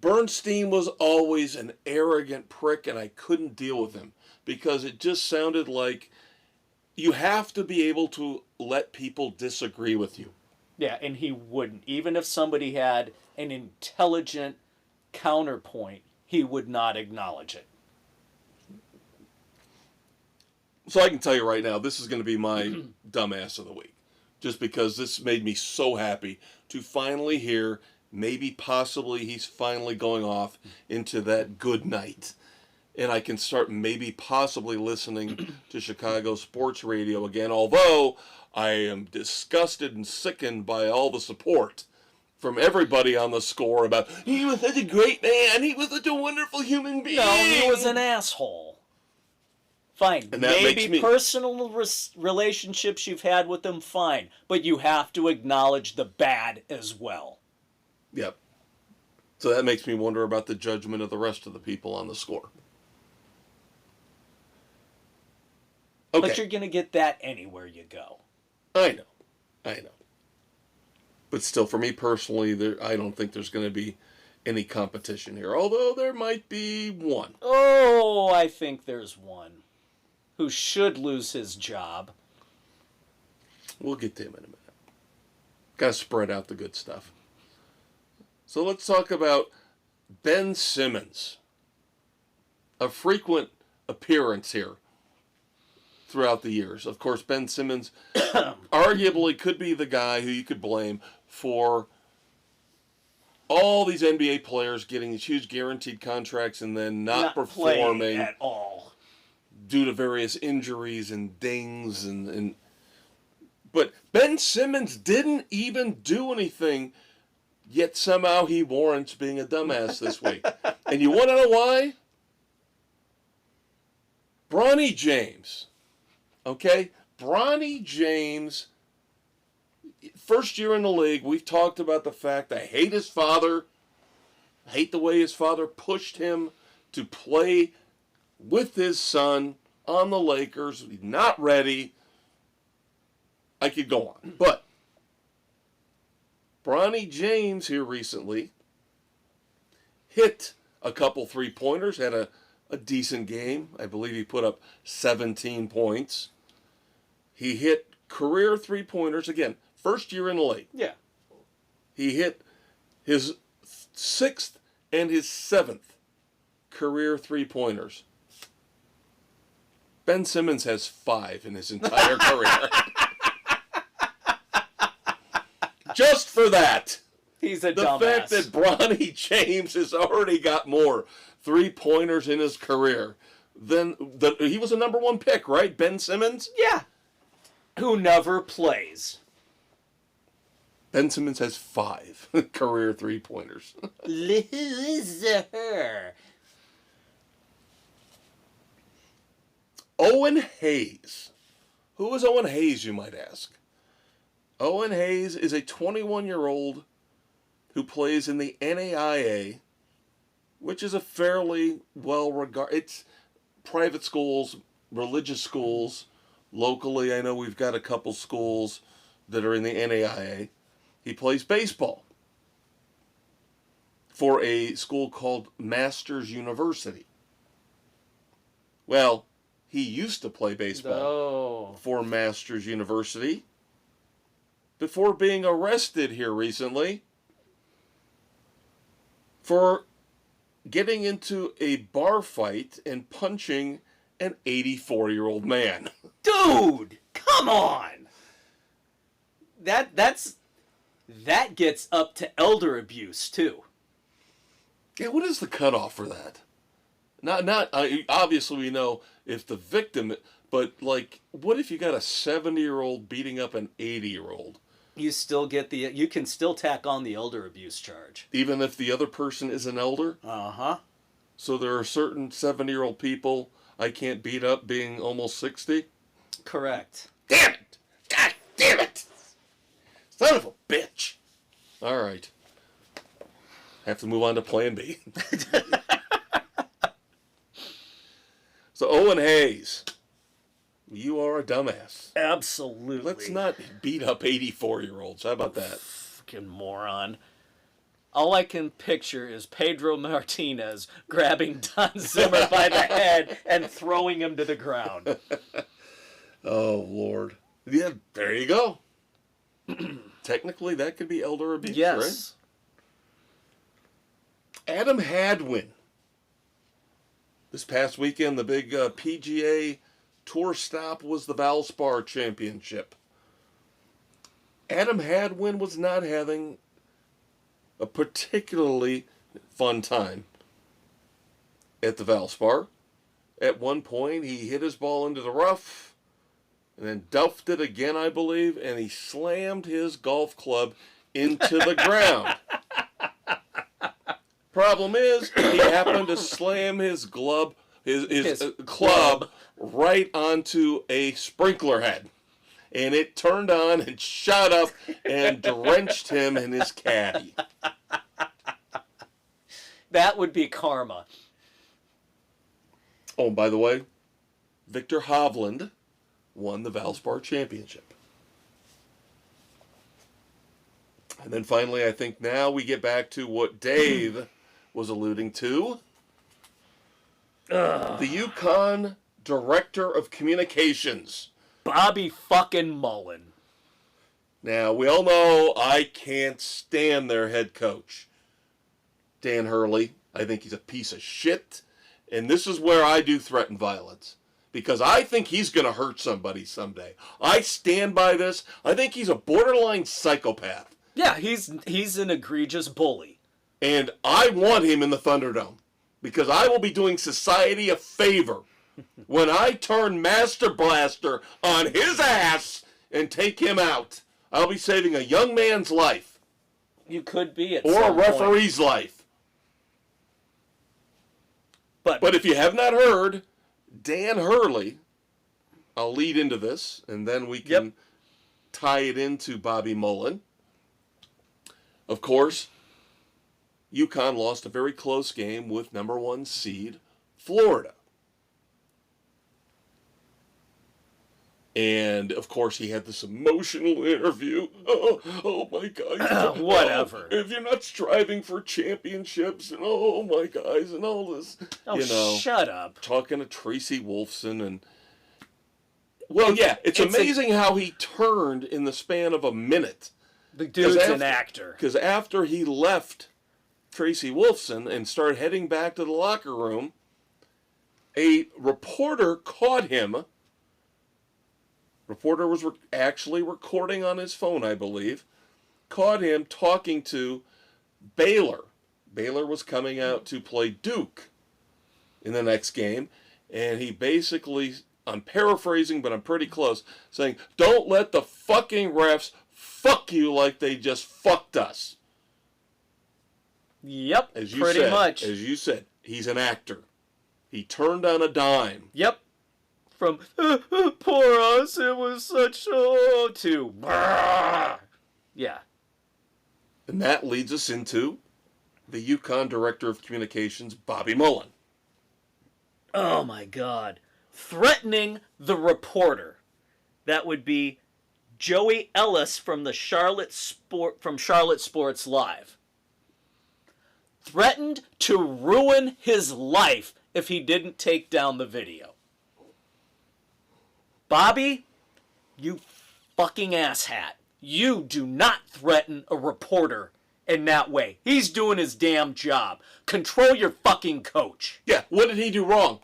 Bernstein was always an arrogant prick, and I couldn't deal with him because it just sounded like you have to be able to let people disagree with you. Yeah, and he wouldn't. Even if somebody had an intelligent counterpoint, he would not acknowledge it. So I can tell you right now, this is going to be my dumbass of the week. Just because this made me so happy to finally hear, maybe possibly he's finally going off into that good night. And I can start maybe possibly listening to Chicago sports radio again, although I am disgusted and sickened by all the support from everybody on the score about, he was such a great man, he was such a wonderful human being. No, he was an asshole. Fine. And that maybe personal relationships you've had with him, fine. But you have to acknowledge the bad as well. Yep. So that makes me wonder about the judgment of the rest of the people on the score. Okay. But you're going to get that anywhere you go. I know. But still, for me personally, I don't think there's going to be any competition here. Although there might be one. Oh, I think there's one. who should lose his job. We'll get to him in a minute. Got to spread out the good stuff. So let's talk about Ben Simmons. A frequent appearance here throughout the years. Of course, Ben Simmons arguably could be the guy who you could blame for all these NBA players getting these huge guaranteed contracts and then not performing at all due to various injuries and dings and but Ben Simmons didn't even do anything, yet somehow he warrants being a dumbass this week. And you want to know why? Bronny James. Okay? Bronny James, first year in the league, we've talked about the fact I hate his father. I hate the way his father pushed him to play with his son on the Lakers. He's not ready. I could go on. But Bronny James here recently hit a couple three-pointers, had a decent game. I believe he put up 17 points. He hit career three-pointers. Again, first year in the league. Yeah. He hit his 6th and his 7th career three-pointers. Ben Simmons has 5 in his entire career. Just for that. He's a the dumbass. The fact that Bronny James has already got more three-pointers in his career than he was a number 1 pick, right? Ben Simmons? Yeah. Who never plays. Ben Simmons has 5 career three-pointers. Loser. Owen Hayes. Who is Owen Hayes, you might ask? Owen Hayes is a 21-year-old who plays in the NAIA, which is a fairly well-regarded... It's private schools, religious schools. Locally, I know we've got a couple schools that are in the NAIA. He plays baseball for a school called Masters University. Well, he used to play baseball for Masters University before being arrested here recently for getting into a bar fight and punching an 84-year-old man. Dude, come on. That gets up to elder abuse too. Yeah, what is the cutoff for that? Not obviously we know if the victim, but like, what if you got a 70-year-old beating up an 80-year-old? You can still tack on the elder abuse charge. Even if the other person is an elder? Uh-huh. So there are certain 70-year-old people I can't beat up being almost 60? Correct. Damn it! God damn it! Son of a bitch! All right. Have to move on to Plan B. So Owen Hayes, you are a dumbass. Absolutely. Let's not beat up 84-year-olds. How about that? Fucking moron. All I can picture is Pedro Martinez grabbing Don Zimmer by the head and throwing him to the ground. Oh, Lord. Yeah, there you go. Technically, that could be elder abuse, yes. Right? Adam Hadwin. This past weekend, the big PGA Tour stop was the Valspar Championship. Adam Hadwin was not having a particularly fun time at the Valspar. At one point, he hit his ball into the rough and then duffed it again, I believe, and he slammed his golf club into the ground. Problem is, he happened to slam his club right onto a sprinkler head. And it turned on and shot up and drenched him in his caddy. That would be karma. Oh, by the way, Victor Hovland won the Valspar Championship. And then finally, I think now we get back to what Dave was alluding to. The UConn Director of Communications. Bobby fucking Mullen. Now, we all know I can't stand their head coach, Dan Hurley. I think he's a piece of shit. And this is where I do threaten violence. Because I think he's going to hurt somebody someday. I stand by this. I think he's a borderline psychopath. Yeah, he's an egregious bully. And I want him in the Thunderdome. Because I will be doing society a favor when I turn Master Blaster on his ass and take him out. I'll be saving a young man's life. You could be at or some a referee's point. life. But if you have not heard, Dan Hurley, I'll lead into this, and then we can tie it into Bobby Mullen. Of course, UConn lost a very close game with number 1 seed Florida. And, of course, he had this emotional interview. Oh my guys. Whatever. If you're not striving for championships, and oh my guys, and all this. Oh, shut up. Talking to Tracy Wolfson. And well, it's amazing how he turned in the span of a minute. The dude's an actor. Because after he left Tracy Wolfson and started heading back to the locker room, a reporter caught him. Reporter was actually recording on his phone, I believe. Caught him talking to Baylor. Baylor was coming out to play Duke in the next game. And he basically, I'm paraphrasing, but I'm pretty close, saying, don't let the fucking refs fuck you like they just fucked us. Yep, pretty much. As you said, he's an actor. He turned on a dime. Yep. From, poor us, it was such, to, yeah. And that leads us into the UConn Director of Communications, Bobby Mullen. Oh my God. Threatening the reporter. That would be Joey Ellis from Charlotte Sports Live. Threatened to ruin his life if he didn't take down the video. Bobby, you fucking asshat. You do not threaten a reporter in that way. He's doing his damn job. Control your fucking coach. Yeah, what did he do wrong?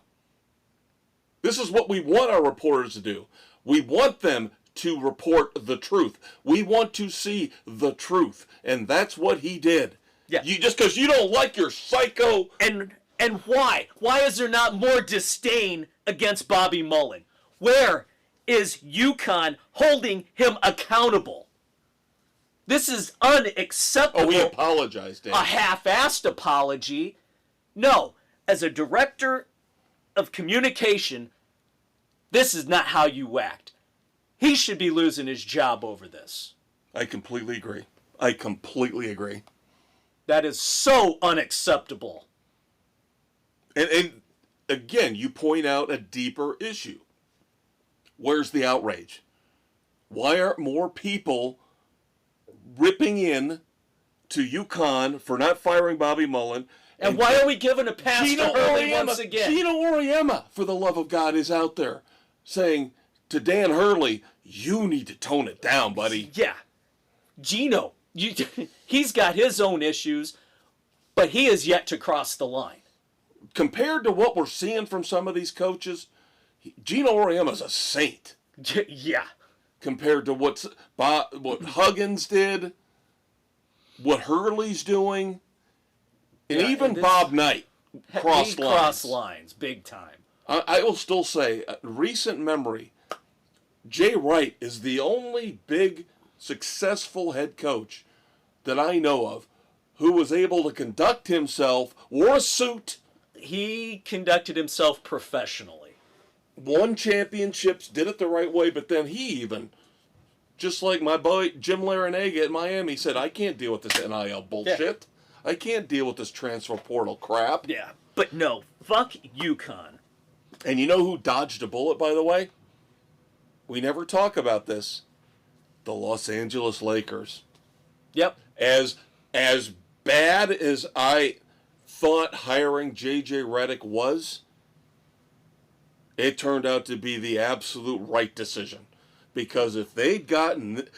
This is what we want our reporters to do. We want them to report the truth. We want to see the truth. And that's what he did. Yeah. Just because you don't like your psycho... And why? Why is there not more disdain against Bobby Mullen? Where is UConn holding him accountable? This is unacceptable. Oh, we apologize, Dan. A half-assed apology. No, as a director of communication, this is not how you act. He should be losing his job over this. I completely agree. That is so unacceptable. And again, you point out a deeper issue. Where's the outrage? Why aren't more people ripping in to UConn for not firing Bobby Mullen? And why are we giving a pass to Hurley once again? Gino Auriemma, for the love of God, is out there saying to Dan Hurley, you need to tone it down, buddy. Yeah. Gino, he's got his own issues, but he is yet to cross the line. Compared to what we're seeing from some of these coaches, Gino Auriemma's a saint. Yeah. Compared to what Huggins did, what Hurley's doing, and even Bob Knight crossed lines. Crossed lines, big time. I will still say, recent memory, Jay Wright is the only big, successful head coach that I know of who was able to conduct himself, wore a suit. He conducted himself professionally. Won championships, did it the right way, but then he even, just like my boy Jim Larinaga at Miami, said, I can't deal with this NIL bullshit. Yeah. I can't deal with this transfer portal crap. Yeah, but no, fuck UConn. And you know who dodged a bullet, by the way? We never talk about this. The Los Angeles Lakers. Yep. As bad as I thought hiring J.J. Redick was, It turned out to be the absolute right decision. Because if they'd gotten...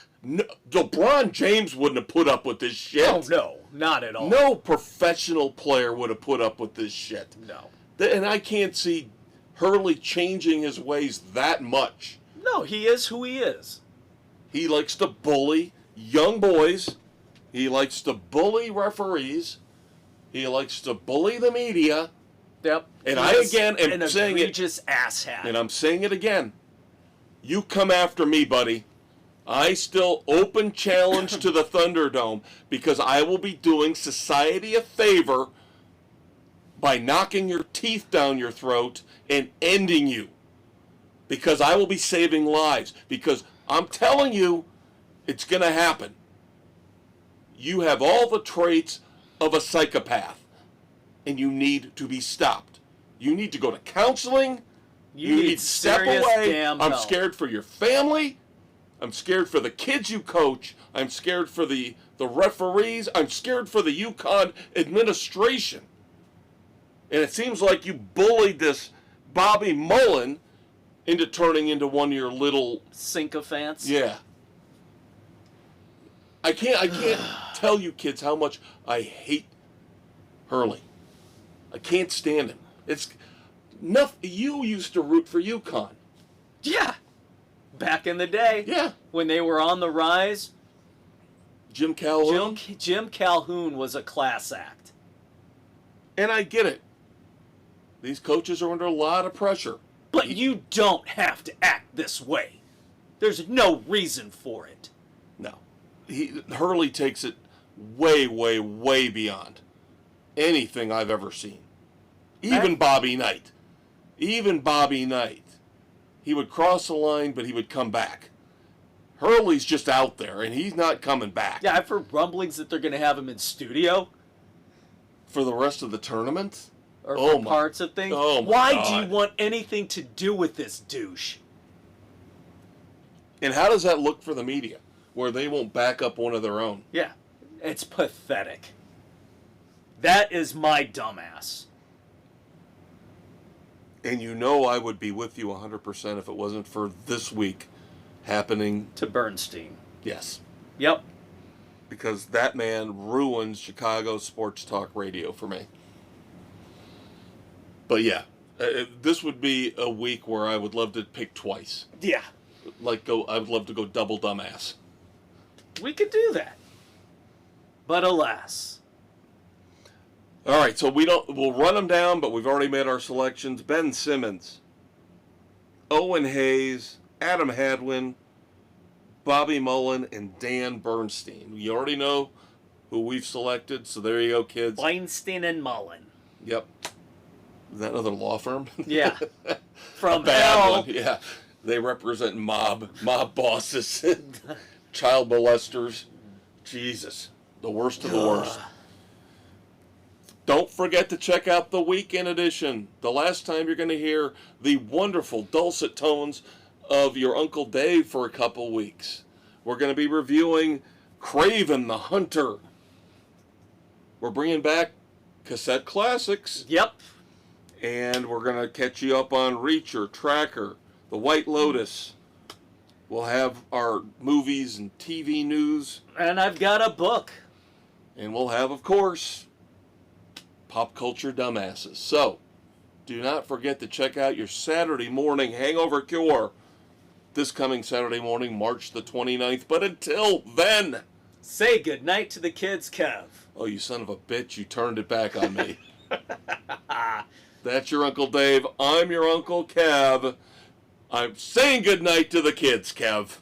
LeBron James wouldn't have put up with this shit. Oh, no. Not at all. No professional player would have put up with this shit. No. And I can't see Hurley changing his ways that much. No, he is who he is. He likes to bully young boys. He likes to bully referees. He likes to bully the media. Yep. And I again am an saying it. egregious asshat. And I'm saying it again. You come after me, buddy. I still open challenge to the Thunderdome because I will be doing society a favor by knocking your teeth down your throat and ending you. Because I will be saving lives. Because I'm telling you, it's going to happen. You have all the traits of a psychopath. And you need to be stopped. You need to go to counseling. You need to step away. I'm scared for your family. I'm scared for the kids you coach. I'm scared for the referees. I'm scared for the UConn administration. And it seems like you bullied this Bobby Mullen into turning into one of your little... sycophants? Yeah. I can't tell you kids how much I hate Hurley. I can't stand him. It's nothing. You used to root for UConn. Yeah. Back in the day. Yeah. When they were on the rise. Jim Calhoun. Jim Calhoun was a class act. And I get it. These coaches are under a lot of pressure. But you don't have to act this way. There's no reason for it. No. Hurley takes it way, way, way beyond anything I've ever seen. Even Bobby Knight. Even Bobby Knight. He would cross the line, but he would come back. Hurley's just out there, and he's not coming back. Yeah, I've heard rumblings that they're going to have him in studio. For the rest of the tournament? Or for parts of things. Oh my Why God. do you want anything to do with this douche? And how does that look for the media? Where they won't back up one of their own? Yeah, it's pathetic. That is my dumbass. And you know I would be with you 100% if it wasn't for this week happening. To Bernstein. Yes. Yep. Because that man ruined Chicago sports talk radio for me. But yeah, this would be a week where I would love to pick twice. Yeah. I would love to go double dumbass. We could do that. But alas. All right, so we'll run them down, but we've already made our selections. Ben Simmons, Owen Hayes, Adam Hadwin, Bobby Mullen, and Dan Bernstein. You already know who we've selected, so there you go, kids. Weinstein and Mullen. Yep. Is that another law firm? Yeah. From a bad hell. one. Yeah. They represent mob bosses, child molesters. Jesus. The worst of the worst. Don't forget to check out the weekend edition. The last time you're going to hear the wonderful dulcet tones of your Uncle Dave for a couple weeks. We're going to be reviewing Craven the Hunter. We're bringing back cassette classics. Yep. And we're going to catch you up on Reacher, Tracker, The White Lotus. We'll have our movies and TV news. And I've got a book. And we'll have, of course, pop culture dumbasses. So, do not forget to check out your Saturday morning hangover cure this coming Saturday morning, March the 29th. But until then, say goodnight to the kids, Kev. Oh, you son of a bitch, you turned it back on me. That's your Uncle Dave. I'm your Uncle Kev. I'm saying goodnight to the kids, Kev.